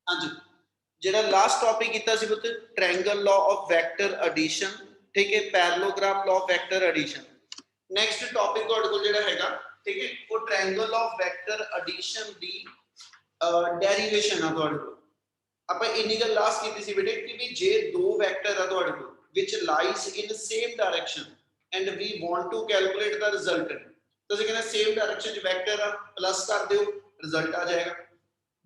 हाँ जी, जेड़ा last topic कीता सी पुत triangle law of vector addition, ठीक है, parallelogram law of vector addition. Next topic तुहाडे कोल जेड़ा हैगा, ठीक है, वो ट्रायंगल ऑफ वेक्टर एडिशन दी डेरिवेशन आ तुहाडे कोल। ਆਪਾਂ ਇੰਨੀ ਗੱਲ ਲਾਸਟ ਕੀਤੀ ਸੀ ਬੇਟੇ ਕਿ ਵੀ ਜੇ ਦੋ ਵੈਕਟਰ ਆ ਤੁਹਾਡੇ ਕੋਲ which lies in same direction and we want to calculate the resultant, ਤੁਸੀਂ ਕਹਿੰਦੇ ਸੇਮ ਡਾਇਰੈਕਸ਼ਨ ਚ ਵੈਕਟਰ ਆ ਪਲੱਸ ਕਰ ਦਿਓ ਰਿਜ਼ਲਟ ਆ ਜਾਏਗਾ।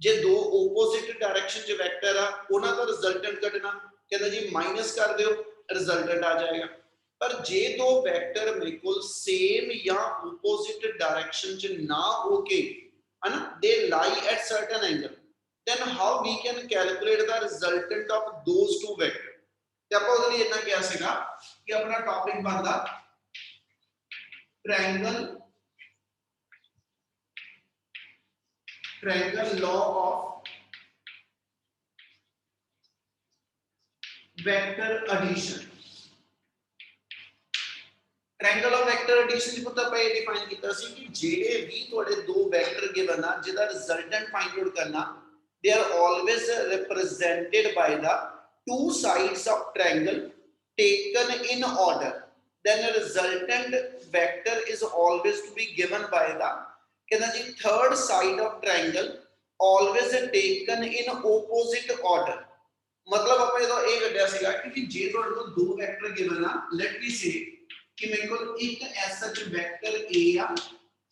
ਜੇ ਦੋ ਆਪੋਜ਼ਿਟ ਡਾਇਰੈਕਸ਼ਨ ਚ ਵੈਕਟਰ ਆ ਉਹਨਾਂ ਦਾ ਰਿਜ਼ਲਟੈਂਟ ਕੱਢਣਾ ਕਹਿੰਦਾ ਜੀ ਮਾਈਨਸ ਕਰ ਦਿਓ ਰਿਜ਼ਲਟੈਂਟ ਆ ਜਾਏਗਾ। ਪਰ ਜੇ ਦੋ ਵੈਕਟਰ ਮੇਰੇ ਕੋਲ ਸੇਮ ਜਾਂ ਆਪੋਜ਼ਿਟ ਡਾਇਰੈਕਸ਼ਨ ਚ ਨਾ ਹੋ ਕੇ ਹੈ ਨਾ ਦੇ ਲਾਈ at certain angle, then how we can calculate the resultant of those two vectors। ਤੇ ਆਪਾਂ ਉਹਦੇ ਲਈ ਇੰਨਾ ਕਿਹਾ ਸੀਗਾ ਕਿ ਆਪਣਾ ਟੌਪਿਕ ਬਣਦਾ triangle law of vector addition। Triangle of vector addition ਦੀ ਪਤਾ ਪਏ ਡਿਫਾਈਨ ਕੀਤਾ ਸੀ ਕਿ ਜਿਹੜੇ ਵੀ ਤੁਹਾਡੇ ਦੋ ਵੈਕਟਰ ਗਿਵਨ ਆ ਜਿਹਦਾ ਰਿਜ਼ਲਟੈਂਟ ਫਾਈਂਡ ਆਊਟ ਕਰਨਾ, they are always represented by the two sides of triangle taken in order, then a resultant vector is always to be given by the कहना जी third side of triangle always taken in opposite order। मतलब ਆਪਾਂ ਇਹਦਾ ਇਹ ਕੱਢਿਆ ਸੀਗਾ ਕਿ ਜੇ ਤੁਹਾਡੇ ਕੋਲ ਦੋ ਵੈਕਟਰ ਗਿਵਨ ਆ, ਲੈਟ ਵੀ ਸੇ ਕਿ ਮੇਰੇ ਕੋਲ ਇੱਕ ਐਸਐਚ ਵੈਕਟਰ A ਆ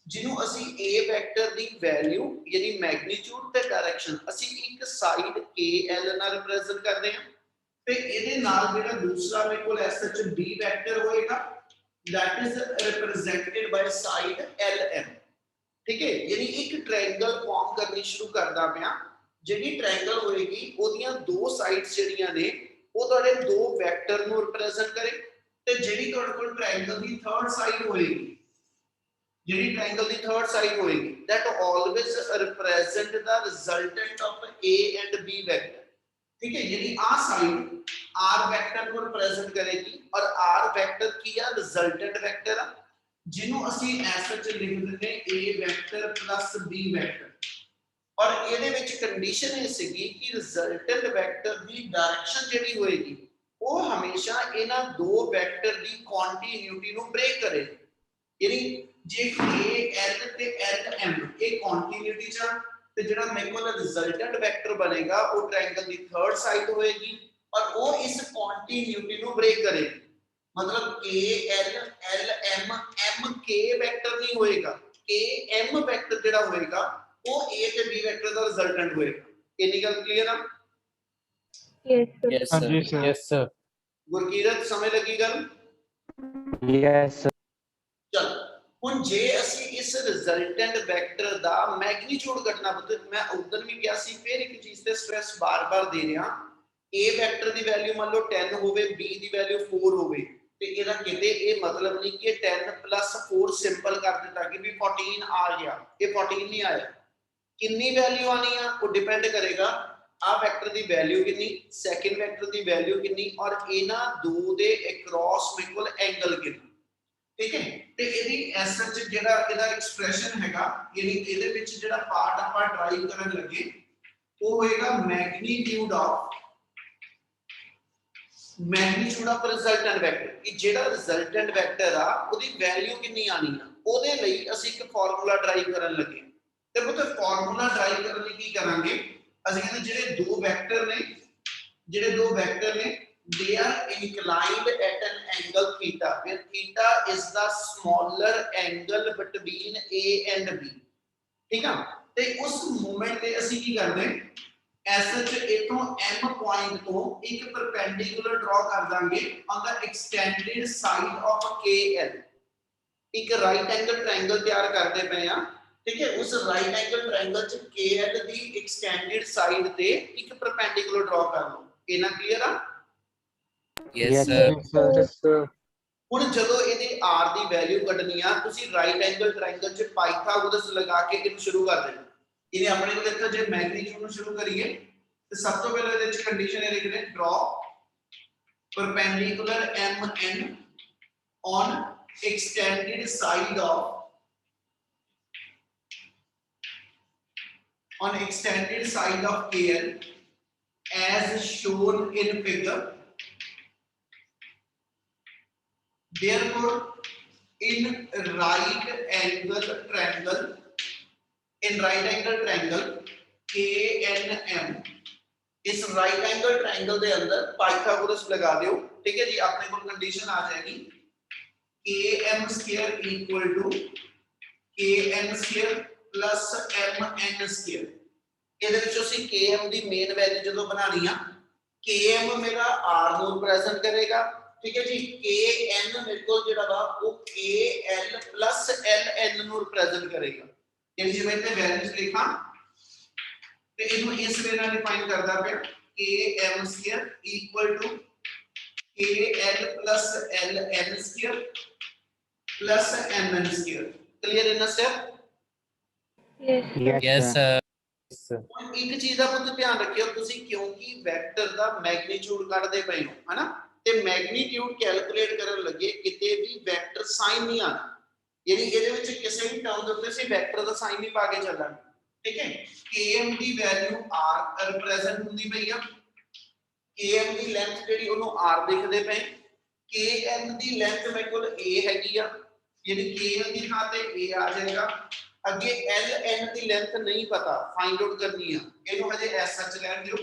ਜਿਹਨੂੰ ਅਸੀਂ A ਵੈਕਟਰ ਦੀ ਵੈਲਿਊ ਯਾਨੀ ਮੈਗਨੀਟਿਊਡ ਤੇ ਡਾਇਰੈਕਸ਼ਨ ਅਸੀਂ ਇੱਕ ਸਾਈਡ KL ਨਾਲ ਰਿਪਰੈਜ਼ੈਂਟ ਕਰਦੇ ਹਾਂ, ਤੇ ਇਹਦੇ ਨਾਲ ਜਿਹੜਾ ਦੂਸਰਾ ਮੇਰੇ ਕੋਲ SH B ਵੈਕਟਰ ਹੋਏਗਾ that is represented by side LM। ਠੀਕ ਹੈ, ਯਾਨੀ ਇੱਕ ਟ੍ਰਾਇੰਗਲ ਫਾਰਮ ਕਰਨੀ ਸ਼ੁਰੂ ਕਰਦਾ ਪਿਆ। ਜਿਹੜੀ ਟ੍ਰਾਇੰਗਲ ਹੋਏਗੀ ਉਹਦੀਆਂ ਦੋ ਸਾਈਡਸ ਜਿਹੜੀਆਂ ਨੇ ਉਹ ਤੁਹਾਡੇ ਦੋ ਵੈਕਟਰ ਨੂੰ ਰਿਪਰੈਜ਼ੈਂਟ ਕਰੇ, ਤੇ ਜਿਹੜੀ ਤੁਹਾਡੇ ਕੋਲ ਟ੍ਰਾਇੰਗਲ ਦੀ ਥਰਡ ਸਾਈਡ ਹੋਏਗੀ, ਜਿਹੜੀ ट्रायंगल ਦੀ थर्ड साइड होएगी that always represent the resultant of A and B vector। ठीक है, यानी आ साइड R वेक्टर को रिप्रेजेंट करेगी और R वेक्टर की या रिजल्टेंट वेक्टर जिन्हों ਅਸੀਂ ਐਸ ਚ ਲਿਖ ਦਿੰਦੇ A vector plus B vector. और ਇਹਦੇ ਵਿੱਚ ਕੰਡੀਸ਼ਨ ਇਹ ਸੀਗੀ ਕਿ ਰਿਜ਼ਲਟੈਂਟ ਵੈਕਟਰ ਦੀ ਡਾਇਰੈਕਸ਼ਨ ਜਿਹੜੀ ਹੋਏਗੀ ਉਹ ਹਮੇਸ਼ਾ ਇਹਨਾਂ ਦੋ ਵੈਕਟਰ ਦੀ ਕੰਟੀਨਿਊਟੀ ਨੂੰ ਬ੍ਰੇਕ ਕਰੇ। यानी जे KL ਤੇ LM ਇਹ ਕੰਟੀਨਿਊਟੀ ਚ ਤੇ ਜਿਹੜਾ ਮੇਰੇ ਕੋਲ ਰਿਜ਼ਲਟੈਂਟ ਵੈਕਟਰ ਬਣੇਗਾ ਉਹ ਟ੍ਰਾਇੰਗਲ ਦੀ ਥਰਡ ਸਾਈਡ ਹੋਏਗੀ ਔਰ ਉਹ ਇਸ ਕੰਟੀਨਿਊਟੀ ਨੂੰ ਬ੍ਰੇਕ ਕਰੇਗੀ। मतलब KL LM MK ਵੈਕਟਰ ਨਹੀਂ ਹੋਏਗਾ, KM ਵੈਕਟਰ ਜਿਹੜਾ ਹੋਏਗਾ ਉਹ A ਤੇ B ਵੈਕਟਰ ਦਾ ਰਿਜ਼ਲਟੈਂਟ ਹੋਏਗਾ। ਇੰਨੀ ਗੱਲ ਕਲੀਅਰ ਆ? Yes sir. Yes sir. Gurkirat ਸਮਝ ਲੱਗੀ ਗੱਲ? Yes sir. चल ਹੁਣ ਜੇ ਅਸੀਂ ਇਸ ਰਿਜ਼ਲਟੈਂਟ ਵੈਕਟਰ ਦਾ ਮੈਗਨੀਟਿਊਡ ਕੱਢਣਾ ਪੁੱਤ, ਮੈਂ ਉਦੋਂ ਵੀ ਕਿਹਾ ਸੀ ਫਿਰ ਇੱਕ ਚੀਜ਼ ਤੇ ਸਟ੍ਰੈਸ ਬਾਰ-ਬਾਰ ਦੇ ਰਿਹਾ, A ਵੈਕਟਰ ਦੀ ਵੈਲਿਊ ਮੰਨ ਲਓ 10 ਹੋਵੇ, B ਦੀ ਵੈਲਿਊ 4 ਹੋਵੇ, ਤੇ ਇਹਦਾ ਕਿਤੇ ਇਹ ਮਤਲਬ ਨਹੀਂ ਕਿ ਇਹ 10 + 4 ਸਿੰਪਲ ਕਰ ਦਿੱਤਾ ਕਿ ਵੀ 14 ਆ ਗਿਆ, ਇਹ 14 ਨਹੀਂ ਆਇਆ। ਕਿੰਨੀ ਵੈਲਿਊ ਆਣੀ ਆ ਉਹ ਡਿਪੈਂਡ ਕਰੇਗਾ ਆ ਵੈਕਟਰ ਦੀ ਵੈਲਿਊ ਕਿੰਨੀ, ਸੈਕਿੰਡ ਵੈਕਟਰ ਦੀ ਵੈਲਿਊ ਕਿੰਨੀ ਔਰ ਇਹਨਾਂ ਦੋ ਦੇ ਅਕ੍ਰੋਸ ਮੇਰੇ ਕੋਲ ਐਂਗਲ ਕਿੰਨਾ। ठीक है, ਤੇ ਇਹਦੀ ਐਸਐਚ ਜਿਹੜਾ ਇਹਦਾ ਐਕਸਪ੍ਰੈਸ਼ਨ ਹੈਗਾ ਯਾਨੀ ਇਹਦੇ ਵਿੱਚ ਜਿਹੜਾ ਪਾਰਟ ਆਪਾਂ ਡਰਾਈਵ ਕਰਨ ਲੱਗੇ ਉਹ ਹੋਏਗਾ ਮੈਗਨੀਟਿਊਡ ਆਫ ਰਿਜ਼ਲਟੈਂਟ ਵੈਕਟਰ। ਕਿ ਜਿਹੜਾ ਰਿਜ਼ਲਟੈਂਟ ਵੈਕਟਰ ਆ ਉਹਦੀ ਵੈਲਿਊ ਕਿੰਨੀ ਆਣੀ ਆ ਉਹਦੇ ਲਈ ਅਸੀਂ ਇੱਕ ਫਾਰਮੂਲਾ ਡਰਾਈਵ ਕਰਨ ਲੱਗੇ। ਤੇ ਪੁੱਤ ਫਾਰਮੂਲਾ ਡਰਾਈਵ ਕਰਨ ਲਈ ਕੀ ਕਰਾਂਗੇ, ਅਸੀਂ ਕਹਿੰਦੇ ਜਿਹੜੇ ਦੋ ਵੈਕਟਰ ਨੇ they are inclined at an angle theta where theta is the smaller angle between A and B। ठीक है, ਤੇ ਉਸ ਮੂਮੈਂਟ ਤੇ ਅਸੀਂ ਕੀ ਕਰਦੇ SH ਇਥੋਂ M ਪੁਆਇੰਟ ਤੋਂ ਇੱਕ ਪਰਪੈਂਡੀਕੂਲਰ ਡਰਾ ਕਰ ਦਾਂਗੇ on the extended side of KL। ਇੱਕ ਰਾਈਟ ਐਂਗਲ ਟ੍ਰਾਇੰਗਲ ਤਿਆਰ ਕਰਦੇ ਪਏ ਆ। ਠੀਕ ਹੈ, ਉਸ ਰਾਈਟ ਐਂਗਲ ਟ੍ਰਾਇੰਗਲ ਚ KL ਦੀ ਐਕਸਟੈਂਡਡ ਸਾਈਡ ਤੇ ਇੱਕ ਪਰਪੈਂਡੀਕੂਲਰ ਡਰਾ ਕਰ ਲਓ। ਇਹਨਾਂ ਕਲੀਅਰ ਆ? Yes sir. ਹੁਣ ਜਦੋਂ ਇਹਦੇ R ਦੀ ਵੈਲਿਊ ਕੱਢਣੀ ਆ ਤੁਸੀਂ ਰਾਈਟ ਐਂਗਲ ਟ੍ਰਾਇੰਗਲ ਚ ਪਾਈਥਾਗੋਰਸ ਲਗਾ ਕੇ ਇਹਨੂੰ ਸ਼ੁਰੂ ਕਰ ਦੇਣਾ। ਇਹਨੇ ਆਪਣੇ ਕੋਲ ਇੱਥੇ ਜੇ ਮੈਗਨੀਟਿਊਡ ਨੂੰ ਸ਼ੁਰੂ ਕਰੀਏ ਤੇ ਸਭ ਤੋਂ ਪਹਿਲਾਂ ਇਹਦੇ ਵਿੱਚ ਕੰਡੀਸ਼ਨ ਇਹ ਲਿਖਦੇ ਡਰਾ perpendicular MN on extended side of KL as shown in figure. Therefore, in right angle triangle, KNM, इस राइट एंगल ट्रायंगल के अंदर पाइथागोरस लगा दियो, ठीक है जी। अपने को कंडीशन आ जाएगी km square equal to kn square plus mn square. ਇਹਦੇ ਵਿੱਚੋਂ ਅਸੀਂ km ਦੀ ਮੇਨ ਵੈਲਿਊ ਜਦੋਂ ਬਣਾਣੀ ਆ, km ਮੇਰਾ r ਨੂੰ ਰਿਪਰੈਜ਼ੈਂਟ ਕਰੇਗਾ, ठीक है जी। kn मेरे को ਜਿਹੜਾ ਵਾ ਉਹ kl plus ln ਨੂੰ ਰਿਪਰੈਜ਼ੈਂਟ ਕਰੇਗਾ। ਯਾਨੀ ਜੇ ਮੈਂ ਇੱਥੇ ਵੈਲਿਊਜ਼ ਲਿਖਾਂ ਤੇ ਇਹਨੂੰ ਇਸ ਵੇ ਨਾਲ ਡਿਫਾਈਨ ਕਰਦਾ ਪਿਆ km square equal to kl plus ln square plus mn square. Clear in step? Yes, sir. ਹੁਣ ਇੱਕ ਚੀਜ਼ ਦਾ ਬਹੁਤ ਧਿਆਨ ਰੱਖਿਓ ਤੁਸੀਂ, ਕਿਉਂਕਿ ਵੈਕਟਰ ਦਾ ਮੈਗਨੀਟਿਊਡ ਕੱਢਦੇ ਪਏ ਹੋ ਹਨਾ, ਤੇ ਮੈਗਨੀਟਿਊਡ ਕੈਲਕੂਲੇਟ ਕਰਨ ਲੱਗੇ ਕਿਤੇ ਵੀ ਵੈਕਟਰ ਸਾਈਨ ਨਹੀਂ ਆਣਾ, ਯਾਨੀ ਇਹਦੇ ਵਿੱਚ ਕਿਸੇ ਵੀ ਟਰਮ ਦੇ ਉੱਤੇ ਅਸੀਂ ਵੈਕਟਰ ਦਾ ਸਾਈਨ ਨਹੀਂ ਪਾ ਕੇ ਚੱਲਾਂਗੇ, ਠੀਕ ਹੈ। km ਦੀ ਵੈਲਿਊ r ਰਿਪਰੈਜ਼ੈਂਟ ਹੁੰਦੀ ਪਈ ਆ, km ਦੀ ਲੈਂਥ ਜਿਹੜੀ ਉਹਨੂੰ r ਲਿਖਦੇ ਪਏ, kn ਦੀ ਲੈਂਥ ਮੇਰੇ ਕੋਲ a ਹੈਗੀ ਆ, ਯਾਨੀ kn ਦੀ ਥਾਂ ਤੇ a ਆ ਜਾਏਗਾ। ਅੱਗੇ ln ਦੀ ਲੈਂਥ ਨਹੀਂ ਪਤਾ, ਫਾਈਂਡ ਆਊਟ ਕਰਨੀ ਆ, ਇਹਨੂੰ ਹਜੇ ਐਸ ਸੱਚ ਲੈਣ ਦਿਓ।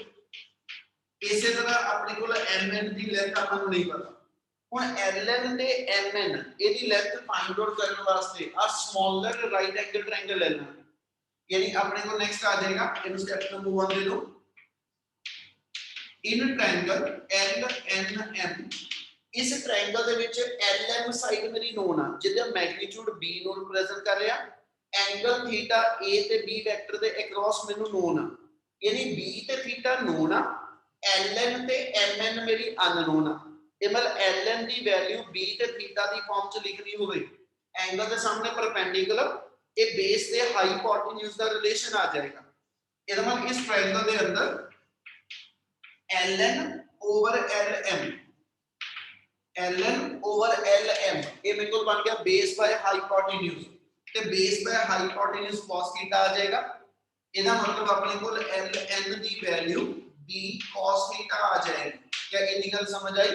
ਇਸੇ ਤਰ੍ਹਾਂ ਆਪਣੇ ਕੋਲ mn ਦੀ ਲੈਂਥ ਆਪਾਂ ਨੂੰ ਨਹੀਂ ਪਤਾ। ਹੁਣ ln ਤੇ mn ਇਹਦੀ ਲੈਂਥ ਫਾਈਂਡ ਆਊਟ ਕਰਨ ਵਾਸਤੇ ਆ ਸਮਾਲਰ ਰਾਈਟ ਐਂਗਲ ਟ੍ਰਾਇੰਗਲ ਲੈ ਲੈਣਾ, यानी अपने को नेक्स्ट आ जाएगा इन स्टेप नंबर 1 दे दो। इन ट्रायंगल LNM, इस ट्रायंगल ਦੇ ਵਿੱਚ LM ਸਾਈਡ ਮੇਰੀ ਨੋਨ ਆ, ਜਿਹਦਾ ਮੈਗਨੀਟਿਊਡ B ਨੂੰ ਰਿਪਰੈਜ਼ੈਂਟ ਕਰ ਰਿਹਾ, ਐਂਗਲ ਥੀਟਾ A ਤੇ B ਵੈਕਟਰ ਦੇ ਅਕ੍ਰੋਸ ਮੈਨੂੰ ਨੋਨ ਆ, ਯਾਨੀ B ਤੇ ਥੀਟਾ ਨੋਨ ਆ, LN ਤੇ MN ਮੇਰੀ ਅਨਨੋਨ ਆ। ਇਹ ਮਤਲਬ LN ਦੀ ਵੈਲਿਊ B ਤੇ ਥੀਟਾ ਦੀ ਫਾਰਮ ਚ ਲਿਖਣੀ ਹੋਵੇ, ਐਂਗਲ ਦੇ ਸਾਹਮਣੇ ਪਰਪੈਂਡੀਕੂਲਰ, ये बेस से हाइपोटेन्यूज का रिलेशन आ जाएगा। ਇਹਦਾ ਮਤਲਬ ਇਸ ट्रायंगल ਦੇ ਅੰਦਰ ln over lm ਇਹ ਮੇਰੇ ਕੋਲ ਬਣ ਗਿਆ ਬੇਸ ਬਾਈ ਹਾਈਪੋਟੇन्यूज, ਤੇ ਬੇਸ ਬਾਈ ਹਾਈਪੋਟੇन्यूज cos थीटा आ जाएगा। ਇਹਦਾ ਮਤਲਬ ਆਪਣੇ ਕੋਲ ln ਦੀ ਵੈਲਿਊ b cos थीटा आ जाएगी। क्या ਇੰਨੀ ਗੱਲ ਸਮਝ ਆਈ?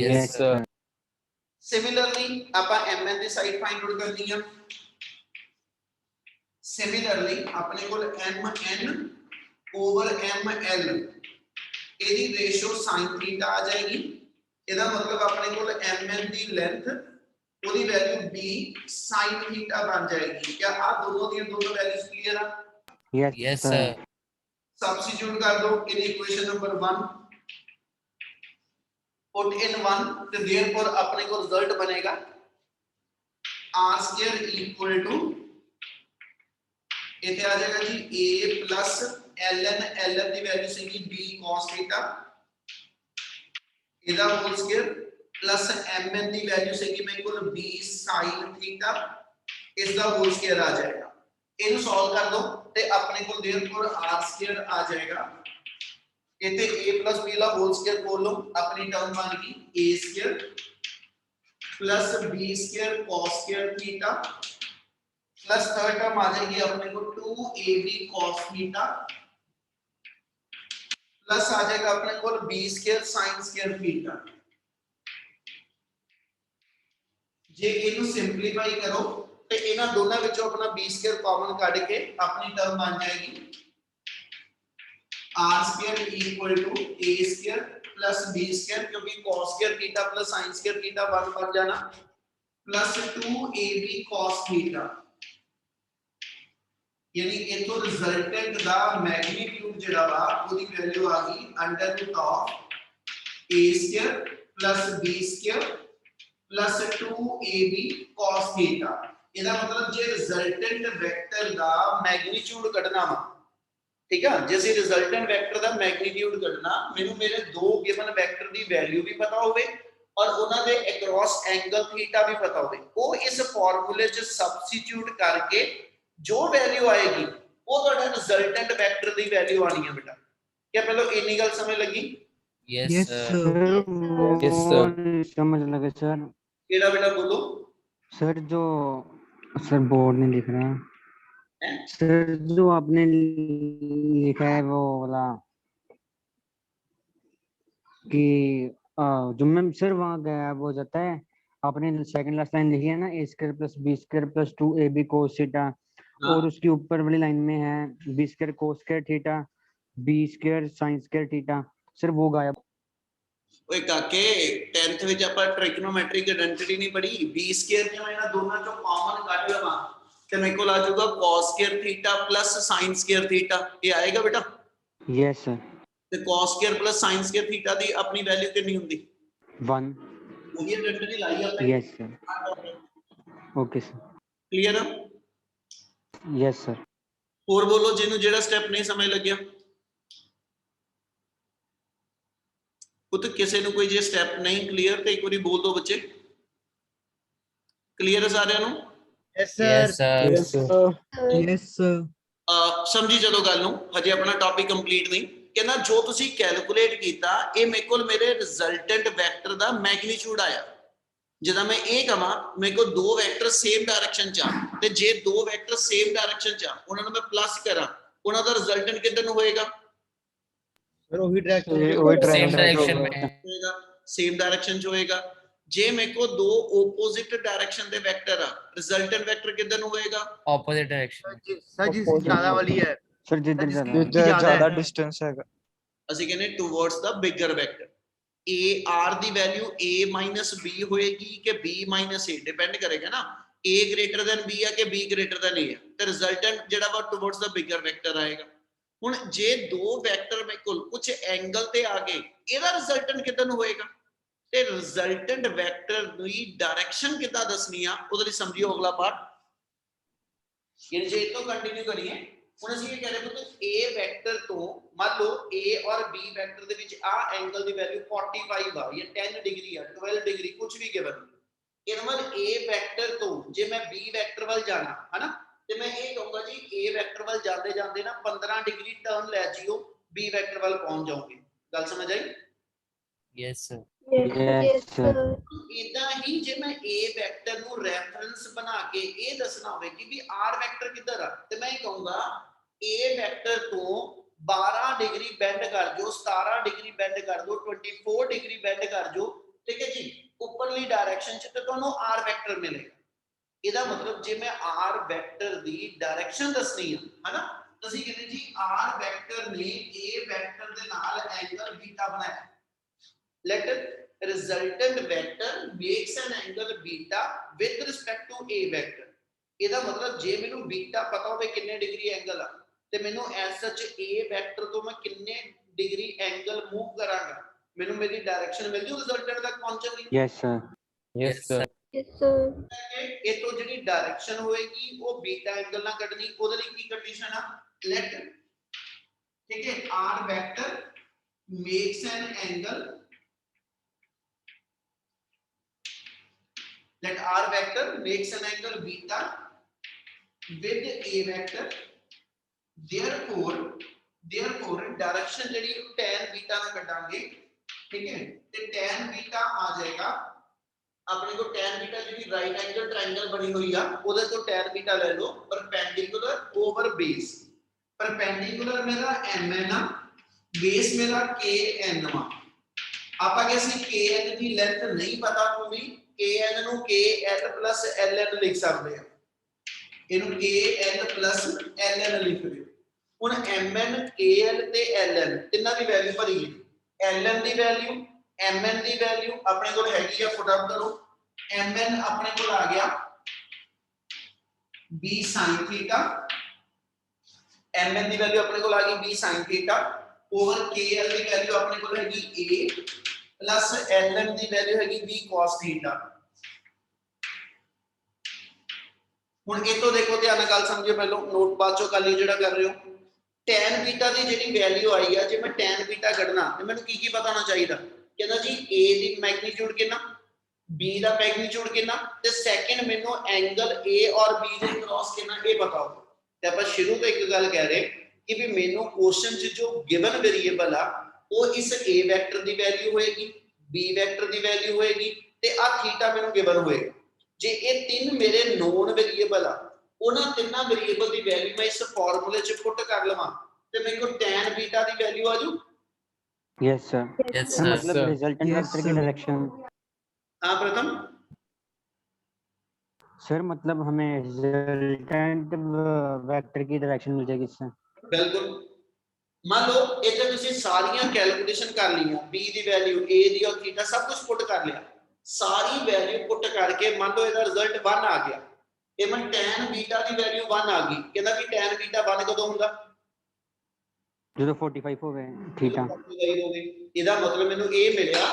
Yes, sir. सिमिलरली ਆਪਾਂ mn ਦੀ ਸਾਈਡ ਫਾਈਂਡ ਆਊਟ ਕਰਨੀ ਆ। Similarly अपने को mn over ml ਇਹਦੀ ਰੇਸ਼ੋ sin थीटा आ जाएगी। ਇਹਦਾ ਮਤਲਬ ਆਪਣੇ ਕੋਲ mn ਦੀ ਲੈਂਥ ਉਹਦੀ ਵੈਲਿਊ b sin थीटा बन जाएगी। क्या ਆ ਦੋਨੋਂ ਦੀਆਂ ਦੋਨੋਂ ਵੈਲਿਊਜ਼ ਕਲੀਅਰ ਆ? Yes, sir. ਸਬਸਟੀਟਿਊਟ ਕਰ ਦੋ in equation number 1, put in 1, ਤੇ therefore ਆਪਣੇ ਕੋਲ ਰਿਜ਼ਲਟ ਬਣੇਗਾ r² equal to इथे आ जाएगा जी a plus ln the value ਸੀਗੀ b cos थीटा, ਇਹਦਾ ਹੋਲ ਸਕੁਅਰ ਪਲੱਸ mn ਦੀ ਵੈਲਿਊ ਸੀਗੀ ਮੇਰੇ ਕੋਲ b sin थीटा, ਇਸ ਦਾ ਹੋਲ ਸਕੁਅਰ ਆ ਜਾਏਗਾ। ਇਹਨੂੰ ਸੋਲਵ ਕਰ ਦੋ ਤੇ ਆਪਣੇ ਕੋਲ therefore r² ਆ ਜਾਏਗਾ। इथे a plus b the whole square ਕੋਲ ਲਓ, ਆਪਣੀ ਟਰਮ ਬਣ ਗਈ a² plus b² cos theta plus third term आ जाएगी अपने को 2ab cos थीटा, प्लस आ जाएगा अपने को b² sin² थीटा। जे इनु सिंपलीफाई करो ਤੇ ਇਹਨਾਂ ਦੋਨਾਂ ਵਿੱਚੋਂ ਆਪਣਾ b² ਕਾਮਨ ਕੱਢ ਕੇ ਆਪਣੀ ਟਰਮ ਬਣ ਜਾਏਗੀ r² equal to a² plus b², क्योंकि cos² theta plus sin² theta 1 बन जाना, प्लस 2ab cos थीटा, यानी इथों रिजल्टेंट दा मैग्नीट्यूड जेड़ा वा ओदी वैल्यू आ गई under root of a² plus b² plus 2ab cos theta. ਇਹਦਾ ਮਤਲਬ ਜੇ ਰਿਜ਼ਲਟੈਂਟ ਵੈਕਟਰ ਦਾ ਮੈਗਨੀਟਿਊਡ ਕੱਢਣਾ ਵਾ, ਠੀਕ ਆ, ਜੇ ਅਸੀਂ ਰਿਜ਼ਲਟੈਂਟ ਵੈਕਟਰ ਦਾ ਮੈਗਨੀਟਿਊਡ ਕੱਢਣਾ, ਮੈਨੂੰ ਮੇਰੇ ਦੋ ਗਿਵਨ ਵੈਕਟਰ ਦੀ ਵੈਲਿਊ ਵੀ ਪਤਾ ਹੋਵੇ ਔਰ ਉਹਨਾਂ ਦੇ ਅਕ੍ਰੋਸ ਐਂਗਲ ਥੀਟਾ ਵੀ ਪਤਾ ਹੋਵੇ, ਉਹ ਇਸ ਫਾਰਮੂਲੇ 'ਚ ਸਬਸਟੀਟਿਊਟ ਕਰਕੇ जो वैल्यू आएगी वो ਤੁਹਾਡਾ ਰਿਜ਼ਲਟੈਂਟ ਵੈਕਟਰ ਦੀ ਵੈਲਿਊ ਆਣੀ ਹੈ ਬੇਟਾ। क्या पहले इतनी गल समझ लगी? Yes, sir. Yes, sir. समझ लगे सर। केड़ा बेटा बोलो सर जो सर बोर्ड नहीं दिख रहा हैं? सर, जो आपने लिखा है वो वाला कि जो मैम सर वहाँ गायब हो जाता है, आपने सेकंड लास्ट लाइन लिखी है ना, A square plus B square plus 2ab cos theta, और उसके ऊपर वाली लाइन में है B square cos square theta B square sin square theta, sir वो गायब। ओए काके 10th ਵਿੱਚ ਆਪਾਂ ट्रिग्नोमेट्रिक आइडेंटिटी नहीं पढ़ी, b स्क्वायर के मैं ਇਹਨਾਂ ਦੋਨਾਂ ਚੋਂ ਕਾਮਨ ਕੱਢ ਲਵਾਂ ਤੇ ਮੇਰੇ ਕੋਲ ਆ ਜਾਊਗਾ cos square theta plus sin square theta, ਇਹ ਆਏਗਾ बेटा? Yes sir. ਤੇ cos square plus sin square theta ਦੀ ਆਪਣੀ ਵੈਲਿਊ ਕਿੰਨੀ ਹੁੰਦੀ? 1। ਉਹੀ ਆइडेंटिटी ਲਾਈ ਆਪਾਂ। Yes sir. Okay sir. Clear ਆ? Yes sir. ਹੋਰ ਬੋਲੋ ਜਿਹਨੂੰ ਜਿਹੜਾ ਸਟੈਪ ਨਹੀਂ ਸਮਝ ਲੱਗਿਆ। ਪੁੱਤ ਕਿਸੇ ਨੂੰ ਕੋਈ ਜੇ ਸਟੈਪ ਨਹੀਂ ਕਲੀਅਰ ਤੇ ਇੱਕ ਵਾਰੀ ਬੋਲ ਦਿਓ ਬੱਚੇ। ਕਲੀਅਰ ਹੈ ਸਾਰਿਆਂ ਨੂੰ? Yes, sir. Yes, sir. ਸਮਝੀ ਜਦੋਂ ਗੱਲ ਨੂੰ, ਹਜੇ ਆਪਣਾ ਟੌਪਿਕ ਕੰਪਲੀਟ ਨਹੀਂ। ਕਹਿੰਦਾ ਜੋ ਤੁਸੀਂ ਕੈਲਕੂਲੇਟ ਕੀਤਾ ਇਹ ਮੇਰੇ ਕੋਲ ਮੇਰੇ ਰਿਜ਼ਲਟੈਂਟ ਵੈਕਟਰ ਦਾ ਮੈਗਨੀਟਿਊਡ ਆਇਆ। ਜਦੋਂ ਮੈਂ ਇਹ ਕਹਾਂ ਮੇਰੇ ਕੋਲ ਦੋ ਵੈਕਟਰ ਸੇਮ ਡਾਇਰੈਕਸ਼ਨ ਚ ਆ, ਤੇ ਜੇ ਦੋ ਵੈਕਟਰ ਸੇਮ ਡਾਇਰੈਕਸ਼ਨ ਚ ਆ ਉਹਨਾਂ ਨੂੰ ਮੈਂ ਪਲੱਸ ਕਰਾਂ, ਉਹਨਾਂ ਦਾ ਰਿਜ਼ਲਟੈਂਟ ਕਿੱਧਰ ਨੂੰ ਹੋਏਗਾ? Same direction में। ਹੋਏਗਾ ਸੇਮ ਡਾਇਰੈਕਸ਼ਨ ਚ ਹੋਏਗਾ। ਜੇ ਮੇਰੇ ਕੋਲ ਦੋ ਆਪੋਜ਼ਿਟ ਡਾਇਰੈਕਸ਼ਨ ਦੇ ਵੈਕਟਰ ਆ, ਰਿਜ਼ਲਟੈਂਟ ਵੈਕਟਰ ਕਿੱਧਰ ਨੂੰ ਹੋਏਗਾ? Opposite direction। सर जी ज्यादा वाली है सर जिधर जिसकी ज्यादा ज्यादा डिस्टेंस है। ਅਸੀਂ ਕਹਿੰਦੇ towards the bigger vector. ar the value a b ਹੋਏਗੀ ਕਿ b a, ਡਿਪੈਂਡ ਕਰੇਗਾ ਨਾ a greater than b ਆ ਕਿ b greater than a ਆ, ਤੇ ਰਿਜ਼ਲਟੈਂਟ ਜਿਹੜਾ ਵਾ ਟੂਵਰਡਸ ਦਾ ਬਿਗਰ ਵੈਕਟਰ ਆਏਗਾ। ਹੁਣ ਜੇ ਦੋ ਵੈਕਟਰ ਮੇਰੇ ਕੋਲ ਕੁਝ ਐਂਗਲ ਤੇ ਆ ਗਏ, ਇਹਦਾ ਰਿਜ਼ਲਟੈਂਟ ਕਿੱਦਾਂ ਨੂੰ ਹੋਏਗਾ? ਤੇ ਰਿਜ਼ਲਟੈਂਟ ਵੈਕਟਰ ਦੀ ਡਾਇਰੈਕਸ਼ਨ ਕਿੱਦਾਂ ਦੱਸਣੀ ਆ, ਉਹਦੇ ਲਈ ਸਮਝਿਓ ਅਗਲਾ ਪਾਰਟ। ਇਹ ਜੇ ਤੋਂ ਕੰਟੀਨਿਊ ਕਰੀਏ, ਹੁਣ ਅਸੀਂ ਇਹ ਕਹਿ ਰਹੇ ਹਾਂ ਕਿ a ਵੈਕਟਰ ਤੋਂ ਮੰਨ ਲਓ a ਔਰ b ਵੈਕਟਰ ਦੇ ਵਿੱਚ ਆ ਐਂਗਲ ਦੀ ਵੈਲਿਊ 45 ਆ ਜਾਂ 10 ਡਿਗਰੀ ਆ, 12 ਡਿਗਰੀ ਕੁਝ ਵੀ ਗਿਵਨ। ਇਹਦਾ ਮਤਲਬ a ਵੈਕਟਰ ਤੋਂ ਜੇ ਮੈਂ b ਵੈਕਟਰ ਵੱਲ ਜਾਣਾ ਹੈ ਨਾ, ਤੇ ਮੈਂ ਇਹ ਕਹੂੰਗਾ ਜੀ a ਵੈਕਟਰ ਵੱਲ ਜਾਂਦੇ ਜਾਂਦੇ ਨਾ 15 ਡਿਗਰੀ ਟਰਨ ਲੈ ਜਿਓ, b ਵੈਕਟਰ ਵੱਲ ਪਹੁੰਚ ਜਾਓਗੇ। ਗੱਲ ਸਮਝ ਆਈ? Yes, sir. Yes sir. ਇਦਾਂ ਹੀ ਜੇ ਮੈਂ a ਵੈਕਟਰ ਨੂੰ ਰੈਫਰੈਂਸ ਬਣਾ ਕੇ ਇਹ ਦੱਸਣਾ ਹੋਵੇ ਕਿ ਵੀ r ਵੈਕਟਰ ਕਿੱਧਰ ਆ, ਤੇ ਮੈਂ ਇਹ ਕਹੂੰਗਾ a ਵੈਕਟਰ ਤੋਂ 12 ਡਿਗਰੀ ਬੈਂਡ ਕਰ ਦਿਓ, 17 ਡਿਗਰੀ ਬੈਂਡ ਕਰ ਦਿਓ, 24 ਡਿਗਰੀ ਬੈਂਡ ਕਰ ਦਿਓ, ਠੀਕ ਹੈ ਜੀ, ਉੱਪਰਲੀ ਡਾਇਰੈਕਸ਼ਨ ਚ, ਤੇ ਤੁਹਾਨੂੰ r ਵੈਕਟਰ ਮਿਲੇਗਾ। ਇਹਦਾ ਮਤਲਬ ਜੇ ਮੈਂ r ਵੈਕਟਰ ਦੀ ਡਾਇਰੈਕਸ਼ਨ ਦੱਸਣੀ ਹੈ ਨਾ, ਤੁਸੀਂ ਕਹਿੰਦੇ ਜੀ r ਵੈਕਟਰ ਨੇ a ਵੈਕਟਰ ਦੇ ਨਾਲ ਐਂਗਲ ਬੀਟਾ ਬਣਾਇਆ। let resultant vector makes an angle beta with respect to a vector। ਇਹਦਾ ਮਤਲਬ ਜੇ ਮੈਨੂੰ ਬੀਟਾ ਪਤਾ ਹੋਵੇ ਕਿੰਨੇ ਡਿਗਰੀ ਐਂਗਲ ਆ, ਤੇ ਮੈਨੂੰ ਐਸ ਸੱਚ a ਵੈਕਟਰ ਤੋਂ ਮੈਂ ਕਿੰਨੇ ਡਿਗਰੀ ਐਂਗਲ ਮੂਵ ਕਰਾਂਗਾ, ਮੈਨੂੰ ਮੇਰੀ ਡਾਇਰੈਕਸ਼ਨ ਮਿਲ ਜੂ ਰਿਜ਼ਲਟੈਂਟ ਤੱਕ ਪਹੁੰਚਣ ਦੀ। Yes sir. Yes, sir. ਇਹ ਤੋਂ ਜਿਹੜੀ ਡਾਇਰੈਕਸ਼ਨ ਹੋਏਗੀ ਉਹ ਬੀਟਾ ਐਂਗਲ ਨਾਲ ਕੱਢਣੀ। ਉਹਦੇ ਲਈ ਕੀ ਕੰਡੀਸ਼ਨ ਆ? let ਠੀਕ ਹੈ r vector makes an angle, let r vector makes an angle beta with a vector, therefore direction ਜਿਹੜੀ tan beta ਨਾਲ ਕੱਢਾਂਗੇ, ਠੀਕ ਹੈ, ਤੇ tan beta ਆ ਜਾਏਗਾ ਆਪਣੇ ਕੋਲ। tan beta ਜਿਹੜੀ ਰਾਈਟ ਐਂਗਲ ਟ੍ਰਾਇੰਗਲ ਬਣੀ ਹੋਈ ਆ, ਉਹਦੇ ਤੋਂ tan beta ਲੈ ਲਓ ਪਰਪੈਂਡੀਕੂਲਰ ਓਵਰ ਬੇਸ। ਪਰਪੈਂਡੀਕੂਲਰ ਮੇਰਾ mn ਆ, ਬੇਸ ਮੇਰਾ kn ਵਾ। ਆਪਾਂ ਕਿ ਅਸੀਂ kn ਦੀ ਲੈਂਥ ਨਹੀਂ ਪਤਾ ਹੋਣੀ, kn ਨੂੰ kl plus ln ਲਿਖ ਸਕਦੇ ਆ, ਇਹਨੂੰ kl plus ln ਲਿਖ ਦਿਓ। ਹੁਣ mn kl ਤੇ ln ਤਿੰਨਾਂ ਦੀ ਵੈਲਿਊ ਭਰੀਏ। ln ਦੀ ਵੈਲਿਊ mn ਦੀ ਵੈਲਿਊ ਆਪਣੇ ਕੋਲ ਹੈਗੀ ਆ, ਫੁੱਟ ਅਪ ਕਰੋ। mn ਆਪਣੇ ਕੋਲ ਆ ਗਿਆ b sin θ, mn ਦੀ ਵੈਲਿਊ ਆਪਣੇ ਕੋਲ ਆ ਗਈ b sin θ ਓਵਰ kl ਦੀ ਵੈਲਿਊ ਆਪਣੇ ਕੋਲ ਹੈਗੀ a plus ln the value ਹੈਗੀ b cos θ। ਹੁਣ ਇਹ ਤੋਂ ਦੇਖੋ ਧਿਆਨ ਨਾਲ ਗੱਲ ਸਮਝਿਓ, ਪਹਿਲਾਂ ਨੋਟ ਬਾਅਦ ਚੋਂ ਕਰ ਲਿਓ ਜਿਹੜਾ ਕਰ ਰਹੇ ਹੋ। tan β ਦੀ ਜਿਹੜੀ ਵੈਲਿਊ ਆਈ ਆ, ਜੇ ਮੈਂ tan β ਕੱਢਣਾ ਤੇ ਮੈਨੂੰ ਕੀ ਕੀ ਪਤਾ ਹੋਣਾ ਚਾਹੀਦਾ? ਕਹਿੰਦਾ ਜੀ a ਦੀ ਮੈਗਨੀਟਿਊਡ ਕਿੰਨਾ, b ਦਾ ਮੈਗਨੀਟਿਊਡ ਕਿੰਨਾ, ਤੇ ਸੈਕਿੰਡ ਮੈਨੂੰ ਐਂਗਲ a ਔਰ b ਦੇ ਕ੍ਰਾਸ ਕਿੰਨਾ, ਇਹ ਪਤਾ ਹੋਵੇ। ਤੇ ਆਪਾਂ ਸ਼ੁਰੂ ਤੋਂ ਇੱਕ ਗੱਲ ਕਹਿ ਰਹੇ ਕਿ ਵੀ ਮੈਨੂੰ ਕੁਐਸਚਨ 'ਚ ਜੋ ਗਿਵਨ ਵੇਰੀਏਬਲ ਆ ਉਹ ਇਸ a ਵੈਕਟਰ ਦੀ ਵੈਲਿਊ ਹੋਏਗੀ, b ਵੈਕਟਰ ਦੀ ਵੈਲਿਊ ਹੋਏਗੀ, ਤੇ ਆ ਥੀਟਾ ਮੈਨੂੰ ਗਿਵਨ ਹੋਏਗਾ। ਜੇ ਇਹ ਤਿੰਨ ਮੇਰੇ ਨੋਨ ਵੇਰੀਏਬਲ ਆ, ਉਹਨਾਂ ਤਿੰਨਾਂ ਵੇਰੀਏਬਲ ਦੀ ਵੈਲਿਊ ਮੈਂ ਇਸ ਫਾਰਮੂਲੇ 'ਚ ਪੁੱਟ ਕਰ ਲਵਾਂ, ਤੇ ਮੇਰੇ ਕੋਲ tan β ਦੀ ਵੈਲਿਊ ਆ ਜੂ yes sir Yes, sir sir. मतलब रिजल्टेंट Yes, वेक्टर की sir. डायरेक्शन हाँ प्रथम, सर मतलब हमें रिजल्टेंट वेक्टर की डायरेक्शन मिल जाएगी इससे बिल्कुल। मान लो इधर तुसी सारियां कैलकुलेशन कर लिया, b ਦੀ वैल्यू a ਦੀ और थीटा सब कुछ पुट कर लिया, सारी वैल्यू पुट करके मान लो ਇਹਦਾ रिजल्ट 1 आ गया, ਇਹ ਮੈਂ tan बीटा ਦੀ वैल्यू 1 आ गई, ਕਹਿੰਦਾ ਵੀ tan बीटा 1 ਕਦੋਂ ਹੁੰਦਾ, जो 45 हो गए थीटा ਇਹਦਾ ਮਤਲਬ ਮੈਨੂੰ ਇਹ ਮਿਲਿਆ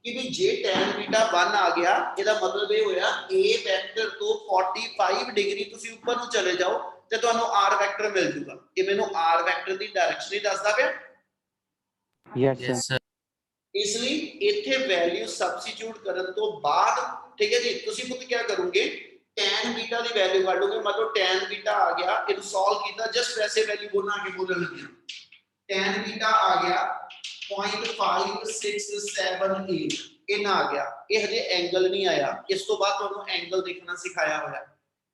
ਕਿ ਵੀ ਜੇ tan बीटा 1 ਆ ਗਿਆ, ਇਹਦਾ ਮਤਲਬ ਇਹ ਹੋਇਆ a ਵੈਕਟਰ ਤੋਂ 45 ਡਿਗਰੀ ਤੁਸੀਂ ਉੱਪਰ ਨੂੰ ਚਲੇ ਜਾਓ ਤੇ ਤੁਹਾਨੂੰ r ਵੈਕਟਰ ਮਿਲ ਜੂਗਾ, ਇਹ ਮੈਨੂੰ r ਵੈਕਟਰ ਦੀ ਡਾਇਰੈਕਸ਼ਨ ਹੀ ਦੱਸਦਾ ਪਿਆ। Yes Yes, sir sir. ਇਸ ਲਈ ਇੱਥੇ ਵੈਲਿਊ ਸਬਸਟੀਟਿਊਟ ਕਰਨ ਤੋਂ ਬਾਅਦ ਠੀਕ ਹੈ ਜੀ, ਤੁਸੀਂ ਪੁੱਤ ਕੀ ਕਰੋਗੇ, tan बीटा ਦੀ ਵੈਲਿਊ ਕੱਢ ਲੋਗੇ, ਮਤਲਬ tan बीटा ਆ ਗਿਆ, ਇਹਨੂੰ ਸੋਲਵ ਕੀਤਾ, ਜਸਟ ਵੈਸੇ ਵੈਲਿਊ ਬੋਲਣਾ ਕਿ ਬੋਲਣ ਲੱਗੇ, tan बीटा आ गया 0.5678 इतना आ गया, ये हजे एंगल नहीं आया, इस तो बाद तुहानू एंगल देखना सिखाया होया,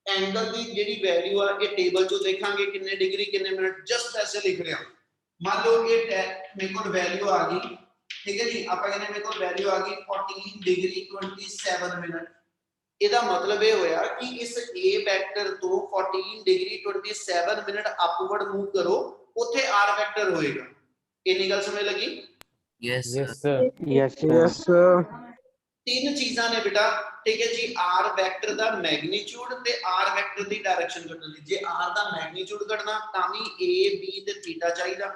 एंगल दी जेडी वैल्यू आ ये टेबल चो देखांगे कितने डिग्री कितने मिनट, जस्ट ऐसे लिख रहे हैं। मान लो ये मेरे को वैल्यू आ गई, ठीक है जी, आप कहने मेरे को वैल्यू आ गई 14 डिग्री 27 मिनट, ਇਹਦਾ ਮਤਲਬ ਇਹ ਹੋਇਆ ਕਿ ਇਸ a ਵੈਕਟਰ ਤੋਂ 14 ਡਿਗਰੀ 27 ਮਿੰਟ ਅਪਵਰਡ ਮੂਵ ਕਰੋ, ਉੱਥੇ r ਵੈਕਟਰ ਹੋਏਗਾ, ਇੰਨੀ ਗੱਲ ਸਮਝ ਲੱਗੀ। Yes, Yes, sir. sir. Yes Yes, sir. ਤਿੰਨ ਚੀਜ਼ਾਂ ਨੇ ਬੇਟਾ, ਠੀਕ ਹੈ ਜੀ, r ਵੈਕਟਰ ਦਾ ਮੈਗਨੀਟਿਊਡ ਤੇ r ਵੈਕਟਰ ਦੀ ਡਾਇਰੈਕਸ਼ਨ ਕੱਢਣ ਦੀ, ਜੇ r ਦਾ ਮੈਗਨੀਟਿਊਡ ਕੱਢਣਾ ਤਾਂ ਵੀ a b ਤੇ ਥੀਟਾ ਚਾਹੀਦਾ,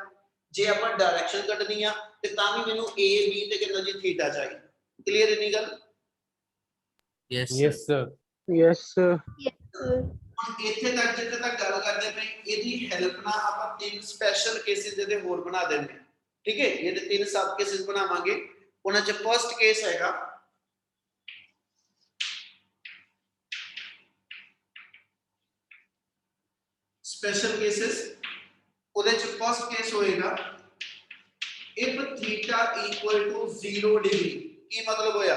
ਜੇ ਆਪਾਂ ਡਾਇਰੈਕਸ਼ਨ ਕੱਢਣੀ ਆ ਤੇ ਤਾਂ ਵੀ ਮੈਨੂੰ a b ਤੇ ਕਿੰਨਾ ਜੀ ਥੀਟਾ ਚਾਹੀਦਾ, ਕਲੀਅਰ ਇੰਨੀ ਗੱਲ। Yes, sir. Yes, sir. Yes, sir. ਹੁਣ ਇੱਥੇ ਤੱਕ ਜਿੱਥੇ ਤੱਕ ਗੱਲ ਕਰਦੇ ਪਏ, ਇਹਦੀ ਹੈਲਪ ਨਾਲ ਆਪਾਂ ਤਿੰਨ ਸਪੈਸ਼ਲ ਕੇਸਿਸ ਇਹਦੇ ਹੋਰ ਬਣਾ ਦਿੰਦੇ ਹਾਂ, ਠੀਕ ਹੈ, ਇਹਦੇ ਤਿੰਨ ਸਬ ਕੇਸਿਸ ਬਣਾਵਾਂਗੇ, ਉਹਨਾਂ ਚ ਫਰਸਟ ਕੇਸ ਹੈਗਾ ਸਪੈਸ਼ਲ ਕੇਸਿਸ, ਉਹਦੇ ਚ ਫਰਸਟ ਕੇਸ ਹੋਏਗਾ if theta equal to 0 degree, ਕੀ ਮਤਲਬ ਹੋਇਆ,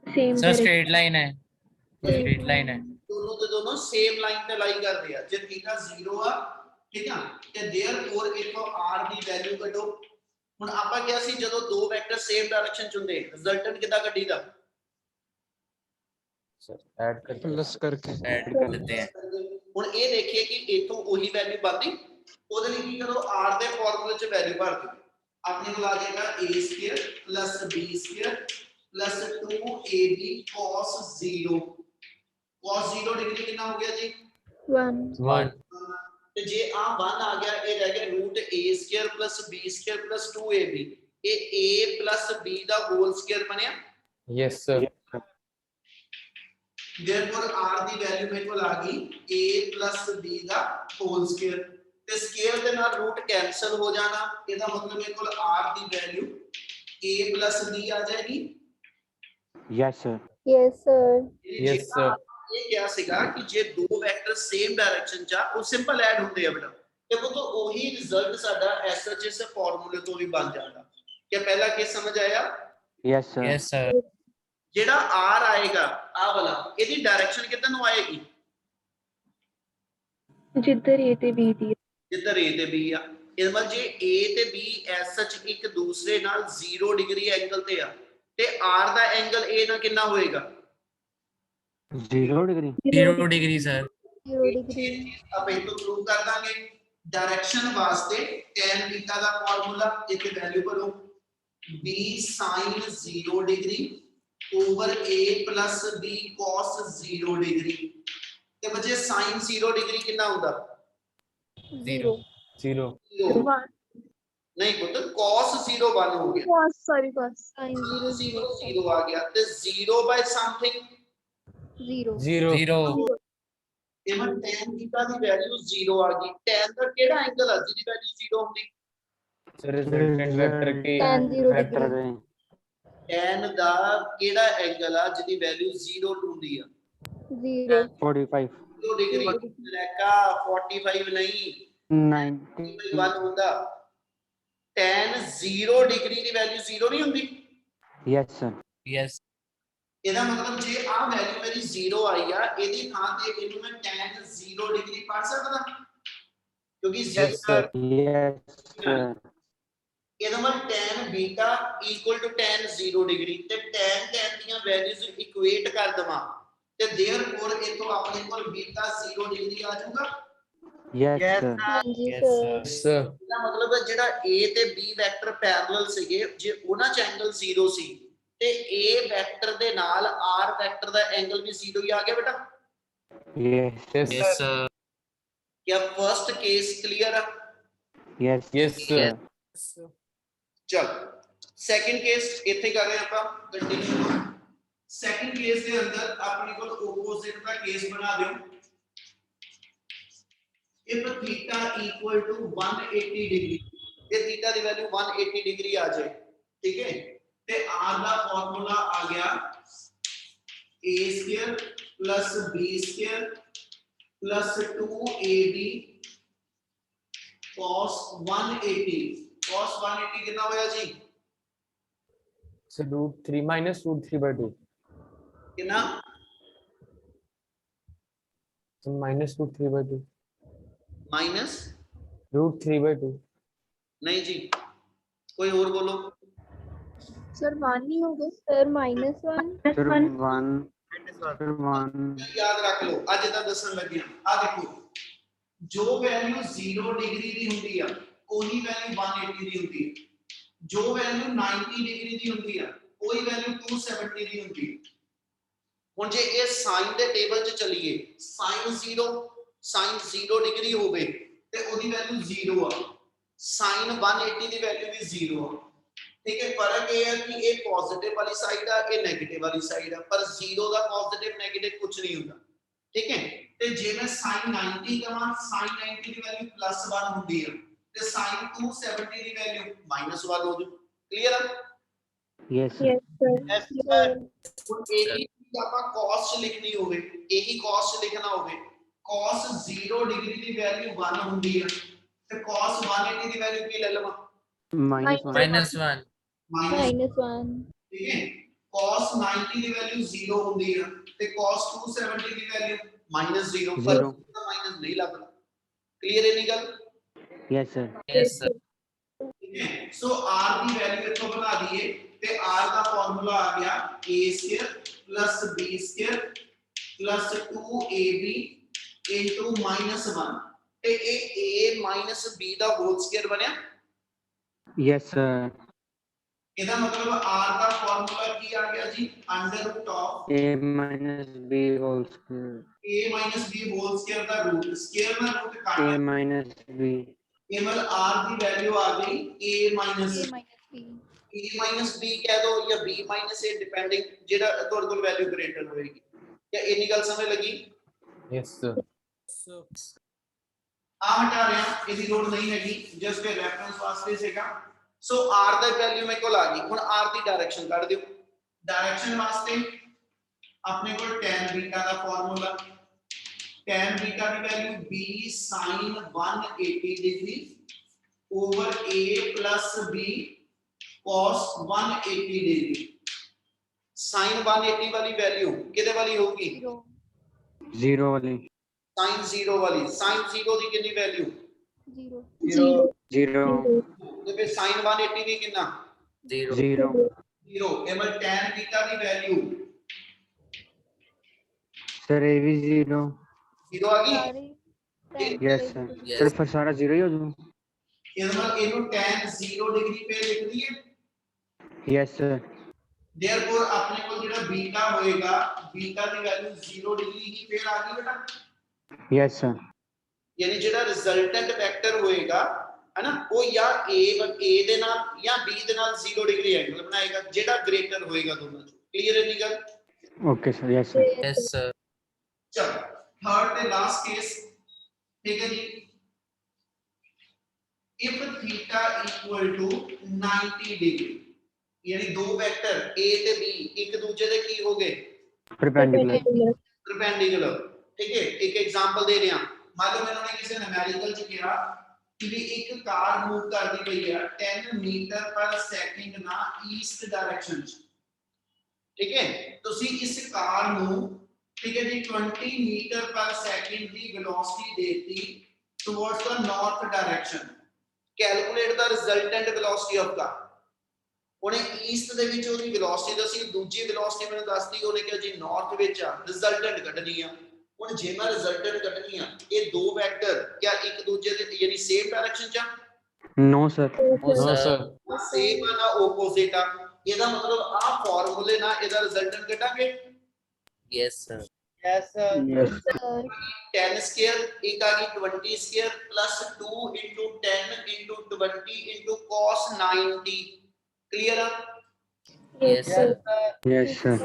Sir, straight line है. Straight line है. दोनों के दोनों सेम लाइन पे लाई कर दिया, जे थीटा 0 आ, ठीक है, ते देयरफॉर इथों r ਦੀ ਵੈਲਿਊ ਕੱਢੋ। ਹੁਣ ਆਪਾਂ ਕਿਹਾ ਸੀ ਜਦੋਂ ਦੋ ਵੈਕਟਰ ਸੇਮ ਡਾਇਰੈਕਸ਼ਨ ਚ ਹੁੰਦੇ ਰਿਜ਼ਲਟੈਂਟ ਕਿੱਦਾਂ ਕੱਢੀਦਾ, Sir, add करके. Plus करके. Add कर देते हैं. ਹੁਣ ਇਹ ਦੇਖੀਏ ਕਿ ਇਥੋਂ ਉਹੀ ਵੈਲਿਊ ਬਣਦੀ, ਉਹਦੇ ਲਈ ਕੀ ਕਰੋ, r ਦੇ ਫਾਰਮੂਲੇ ਚ ਵੈਲਿਊ ਭਰ ਦਿਓ, ਆਪਣੇ ਕੋਲ ਆ ਜਾਏਗਾ a² + b² + 2ab cos 0, cos 0 degree कितना हो गया जी 1 One. ਤੇ ਜੇ ਆ 1 ਆ ਗਿਆ, ਇਹ ਰਹਿ ਗਿਆ √a² + b² + 2ab, ਇਹ a + b the whole square ਬਣਿਆ, Yes, sir. therefore r ਦੀ ਵੈਲਿਊ ਮੇਰੇ ਕੋਲ ਆ ਗਈ a + b the whole square, ਤੇ ਸਕੁਅਰ ਦੇ ਨਾਲ ਰੂਟ ਕੈਨਸਲ ਹੋ ਜਾਣਾ, ਇਹਦਾ ਮਤਲਬ ਮੇਰੇ ਕੋਲ r the value a + b ਆ ਜਾਏਗੀ। Yes sir yes sir Yes, sir. ਇਹ ਕਿਹਾ ਸੀਗਾ ਕਿ ਜੇ ਦੋ ਵੈਕਟਰ ਸੇਮ ਡਾਇਰੈਕਸ਼ਨ ਚ ਆ, ਉਹ ਸਿੰਪਲ ਐਡ ਹੁੰਦੇ ਆ ਬੇਟਾ, ਤੇ ਉਹ ਤੋਂ ਉਹੀ ਰਿਜ਼ਲਟ ਸਾਡਾ ਐਸਐਚਐਸ ਫਾਰਮੂਲੇ ਤੋਂ ਵੀ ਬਣ ਜਾਂਦਾ। ਕਿ ਪਹਿਲਾ ਕੇਸ ਸਮਝ ਆਇਆ, यस सर Yes, sir. ਜਿਹੜਾ r ਆਏਗਾ ਆ ਵਾਲਾ, ਇਹਦੀ ਡਾਇਰੈਕਸ਼ਨ ਕਿੱਧਰ ਨੂੰ ਆਏਗੀ, ਜਿੱਧਰ a ਤੇ b ਦੀ ਜਿੱਧਰ a ਤੇ b ਆ, ਇਹ ਮਤਲਬ ਜੇ a ਤੇ b ਐਸ ਸੱਚ ਇੱਕ ਦੂਸਰੇ ਨਾਲ 0 ਡਿਗਰੀ ਐਂਗਲ ਤੇ ਆ, ਤੇ r ਦਾ ਐਂਗਲ a ਨਾਲ ਕਿੰਨਾ ਹੋਏਗਾ, 0 डिग्री 0 degree, sir. 0 ਡਿਗਰੀ ਆਪਾਂ ਇਹ ਤੋਂ ਪ੍ਰੂਵ ਕਰ ਦਾਂਗੇ। ਡਾਇਰੈਕਸ਼ਨ ਵਾਸਤੇ tan बीटा ਦਾ ਫਾਰਮੂਲਾ ਇੱਥੇ ਵੈਲਿਊ ਭਰੋ, b sin 0 degree over a + b cos 0 degree, ਤੇ ਬੱਚੇ sin 0 ਡਿਗਰੀ ਕਿੰਨਾ ਹੁੰਦਾ, 0 Zero. 1 ਨਹੀਂ ਪੁੱਤ cos 0 1 ਹੋ ਗਿਆ, cos sorry cos sin 0 0 0 0 ਆ ਗਿਆ, ਤੇ 0 by something 0 Zero. 0. ਇਹਨਾਂ tan बीटा ਦੀ ਵੈਲਿਊ 0 ਆ ਗਈ, tan ਦਾ ਕਿਹੜਾ ਐਂਗਲ ਆ ਜਿਹਦੀ ਵੈਲਿਊ 0 ਹੁੰਦੀ, Sir, resultant vector की tan 0 वेक्टर degree tan ਦਾ ਕਿਹੜਾ ਐਂਗਲ ਆ ਜਿਹਦੀ ਵੈਲਿਊ 0 ਹੁੰਦੀ ਆ, 0 45 0 ਡਿਗਰੀ ਲੈਕਾ 45 ਨਹੀਂ 90 1 ਹੁੰਦਾ, tan 0 ਡਿਗਰੀ ਦੀ ਵੈਲਿਊ 0 ਨਹੀਂ ਹੁੰਦੀ, यस सर Yes. ਇਹਦਾ ਮਤਲਬ ਜੇ ਆ ਵੈਲਿਊ ਮੇਰੀ 0 ਆਈ ਆ, ਇਹਦੀ ਥਾਂ ਤੇ ਇਹਨੂੰ ਮੈਂ tan 0 ਡਿਗਰੀ ਪੜ ਸਕਦਾ, ਕਿਉਂਕਿ Yes, sir. यस सर ਇਹਦਾ ਮਤਲਬ tan beta equal to tan 0 degree ਤੇ tan ਦੀਆਂ ਵੈਲਿਊਜ਼ ਇਕੁਏਟ ਕਰ ਦਵਾਂ ਤੇ देयरफॉर ਇਥੋਂ ਆਪਣੇ ਕੋਲ ਬੀਟਾ 0 ਡਿਗਰੀ ਆ ਜਾਊਗਾ। यस Yes, सर हाँ जी Yes, सर sir. sir. ਇਹਦਾ ਮਤਲਬ ਹੈ ਜਿਹੜਾ A ਤੇ B ਵੈਕਟਰ ਪੈਰਲਲ ਸੀਗੇ ਜੇ ਉਹਨਾਂ ਚ ਐਂਗਲ 0 ਸੀ ਤੇ A ਵੈਕਟਰ ਦੇ ਨਾਲ R ਵੈਕਟਰ ਦਾ ਐਂਗਲ ਵੀ 0 ਹੀ ਆ ਗਿਆ ਬੇਟਾ। Yes Yes, Yes, sir. sir. क्या फर्स्ट केस क्लियर है? Yes Yes, sir. चल सेकंड केस इथे कर रहे हैं ਆਪਾਂ कंटिन्यू। सेकंड केस ਦੇ ਅੰਦਰ ਆਪਣੇ ਕੋਲ ਆਪੋजिट ਦਾ ਕੇਸ ਬਣਾ ਦਿਓ। if theta equal to 180 degree ਤੇ थीटा ਦੀ ਵੈਲਿਊ 180 डिग्री ਆ ਜਾਏ ਠੀਕ ਹੈ ਤੇ r ਦਾ ਫਾਰਮੂਲਾ ਆ ਗਿਆ a square plus b square plus 2ab cos 180 कितना होया जी So √3 minus √3/2. कितना So minus √3/2. माइनस √3/2. नहीं जी कोई और बोलो सर 1 ही होगा सर -1 सर 1 minus 1. सर 1 याद रख लो ਅੱਜ ਦਾ ਦੱਸਣ ਲੱਗੇ ਆ ਦੇਖੋ ਜੋ ਵੈਲਿਊ 0 ਡਿਗਰੀ ਦੀ ਹੁੰਦੀ ਆ ਉਹੀ ਵੈਲਿਊ 180 ਦੀ ਹੁੰਦੀ ਹੈ ਜੋ ਵੈਲਿਊ 90 ਡਿਗਰੀ ਦੀ ਹੁੰਦੀ ਆ ਉਹੀ ਵੈਲਿਊ 270 ਦੀ ਹੁੰਦੀ ਹੈ ਹੁਣ ਜੇ ਇਹ ਸਾਈਨ ਦੇ ਟੇਬਲ 'ਚ ਚਲੀਏ ਸਾਈਨ 0 ਡਿਗਰੀ ਹੋਵੇ ਤੇ ਉਹਦੀ ਵੈਲਿਊ 0 ਆ ਸਾਈਨ 180 ਦੀ ਵੈਲਿਊ ਵੀ 0 ਆ ठीक है फर्क ये है कि ये पॉजिटिव वाली साइड है ये नेगेटिव वाली साइड है पर 0 ਦਾ पॉजिटिव नेगेटिव कुछ नहीं ਹੁੰਦਾ ठीक है ਤੇ ਜੇ ਮੈਂ sin 90 ਕਹਾਂ sin 90 ਦੀ ਵੈਲਿਊ +1 ਹੁੰਦੀ ਹੈ ਤੇ sin 270 ਦੀ ਵੈਲਿਊ -1 ਹੋ ਜੂ ਕਲੀਅਰ ਹੈ यस यस सर ਹੁਣ ਇਹੀ ਆਪਾਂ cos ਚ ਲਿਖਣੀ ਹੋਵੇ ਇਹੀ cos ਚ ਲਿਖਣਾ ਹੋਵੇ cos 0 ਡਿਗਰੀ ਦੀ ਵੈਲਿਊ 1 ਹੁੰਦੀ ਹੈ ਤੇ cos 180 ਦੀ ਵੈਲਿਊ ਕੀ ਲੈ ਲਵਾਂ -1 -1. -1 ठीक है cos 90 ਦੀ ਵੈਲਿਊ 0 ਹੁੰਦੀ ਹੈ ਤੇ cos 270 ਦੀ ਵੈਲਿਊ -0 ਪਰ Zero. ਮਾਈਨਸ ਨਹੀਂ ਲੱਗਦਾ ਕਲੀਅਰ ਹੈ ਨਿਕਲ यस सर Yes, sir. ਠੀਕ ਹੈ ਸੋ r ਦੀ ਵੈਲਿਊ ਇੱਥੋਂ ਬਣਾ ਦਈਏ ਤੇ r ਦਾ ਫਾਰਮੂਲਾ ਆ ਗਿਆ a² + b² + 2ab * -1 ਤੇ ਇਹ a - b the whole square ਬਣਿਆ यस सर ਇਹਦਾ ਮਤਲਬ r ਦਾ ਫਾਰਮੂਲਾ ਕੀ ਆ ਗਿਆ ਜੀ √of a - b whole square a - b whole square ਦਾ ਰੂਟ ਸਕੁਅਰ ਦਾ ਰੂਟ a ਕੱਟ - b केवल r ਦੀ ਵੈਲਿਊ ਆ ਗਈ a - b ਕਹਿ ਦੋ ਜਾਂ b - a ਡਿਪੈਂਡਿੰਗ ਜਿਹੜਾ ਤੁਹਾਡੇ ਕੋਲ ਵੈਲਿਊ ਗ੍ਰੇਟਰ ਹੋਏਗੀ क्या ਇੰਨੀ ਗੱਲ ਸਮਝ ਲੱਗੀ Yes, sir. ਆ ਹਟਾ ਰਿਹਾ ਇਹਦੀ ਲੋੜ ਨਹੀਂ ਹੈਗੀ ਜਸਟ ਇਹ ਰੈਫਰੈਂਸ ਵਾਸਤੇ ਸੀਗਾ ਸੋ r ਦਾ ਵੈਲਿਊ ਮੇਰੇ ਕੋਲ ਆ ਗਈ ਹੁਣ r ਦੀ ਡਾਇਰੈਕਸ਼ਨ ਕੱਢ ਦਿਓ ਡਾਇਰੈਕਸ਼ਨ ਵਾਸਤੇ ਆਪਣੇ ਕੋਲ tan β the formula tan β the value b sin 180 degree over a plus b cos 180 degree sin 180 वाली वैल्यू किधे वाली होगी 0 वाली sin 0 वाली sin 0 ਦੀ ਕਿੰਨੀ ਵੈਲਿਊ 0 ਤੇ ਫਿਰ sin 180 ਦੀ ਕਿੰਨਾ 0. 0 0 Emil tan beta the value sir a भी 0 0 ਆ ਗਈ यस सर Yes. सर फिर सारा 0 ही हो जाए एमल ਇਹਨੂੰ tan 0 डिग्री पे लिख दਈਏ यस सर देयरफॉर ਆਪਣੇ ਕੋਲ ਜਿਹੜਾ बीटा ਹੋਏਗਾ बीटा ਦੀ ਵੈਲਿਊ 0 डिग्री ਹੀ ਫੇਰ ਆ ਗਈ ਬੇਟਾ यस सर यानी ਜਿਹੜਾ ਰਿਜ਼ਲਟੈਂਟ ਵੈਕਟਰ ਹੋਏਗਾ है ना वो या a ਦੇ ਨਾਲ ਜਾਂ b ਦੇ ਨਾਲ 0 डिग्री एंगल ਬਣਾਏਗਾ ਜਿਹੜਾ ਗ੍ਰੇਟਰ ਹੋਏਗਾ ਦੋਨਾਂ ਚੋਂ ਕਲੀਅਰ ਹੈ ਨਿਕਲ okay sir yes sir Yes, sir. चलो थर्ड ਤੇ ਲਾਸਟ ਕੇਸ ठीक है जी if theta equal to 90 degree यानी दो वेक्टर a ਤੇ b ਇੱਕ ਦੂਜੇ ਦੇ ਕੀ ਹੋ ਗਏ परपेंडिकुलर परपेंडिकुलर ठीक है एक एग्जांपल दे रहे हैं मान लो मैंने किसी न्यूमेरिकल च किया कि भी एक कार मूव करती पई है 10 मीटर पर सेकंड ना ईस्ट डायरेक्शन च ठीक है ਤੁਸੀਂ ਇਸ ਕਾਰ ਨੂੰ ठीक है जी 20 मीटर पर सेकंड ਦੀ वेलोसिटी देती towards the north direction calculate ਦਾ ਰਿਜ਼ਲਟੈਂਟ ਵੈਲੋਸਿਟੀ ਆਫ ਕਾਰ। ਉਹਨੇ ਈਸਟ ਦੇ ਵਿੱਚ ਉਹਦੀ ਵੈਲੋਸਿਟੀ ਦੱਸੀ, ਦੂਜੀ ਵੈਲੋਸਿਟੀ ਮੈਨੂੰ ਦੱਸਦੀ, ਉਹਨੇ ਕਿਹਾ ਜੀ ਨਾਰਥ ਵਿੱਚ ਆ, ਰਿਜ਼ਲਟੈਂਟ ਕੱਢਣੀ ਆ। ਹੁਣ ਜੇ ਮੈਂ ਰਿਜ਼ਲਟੈਂਟ ਕੱਢਣੀ ਆ, ਇਹ ਦੋ ਵੈਕਟਰ ਕਿਆ ਇੱਕ ਦੂਜੇ ਦੇ ਯਾਨੀ ਸੇਮ ਡਾਇਰੈਕਸ਼ਨ ਚ ਆ? No sir. No, No, sir. sir. Same ਆ ਨਾ ਆਪੋਜ਼ਿਟ ਆ? ਇਹਦਾ ਮਤਲਬ ਆ ਫਾਰਮੂਲੇ ਨਾਲ ਇਹਦਾ ਰਿਜ਼ਲਟੈਂਟ ਕੱਢਾਂਗੇ। Yes, sir. yes sir yes sir 10 square एक आ गई 20 square plus 2 into 10 into 20 into cos 90 clear है। yes sir yes sir.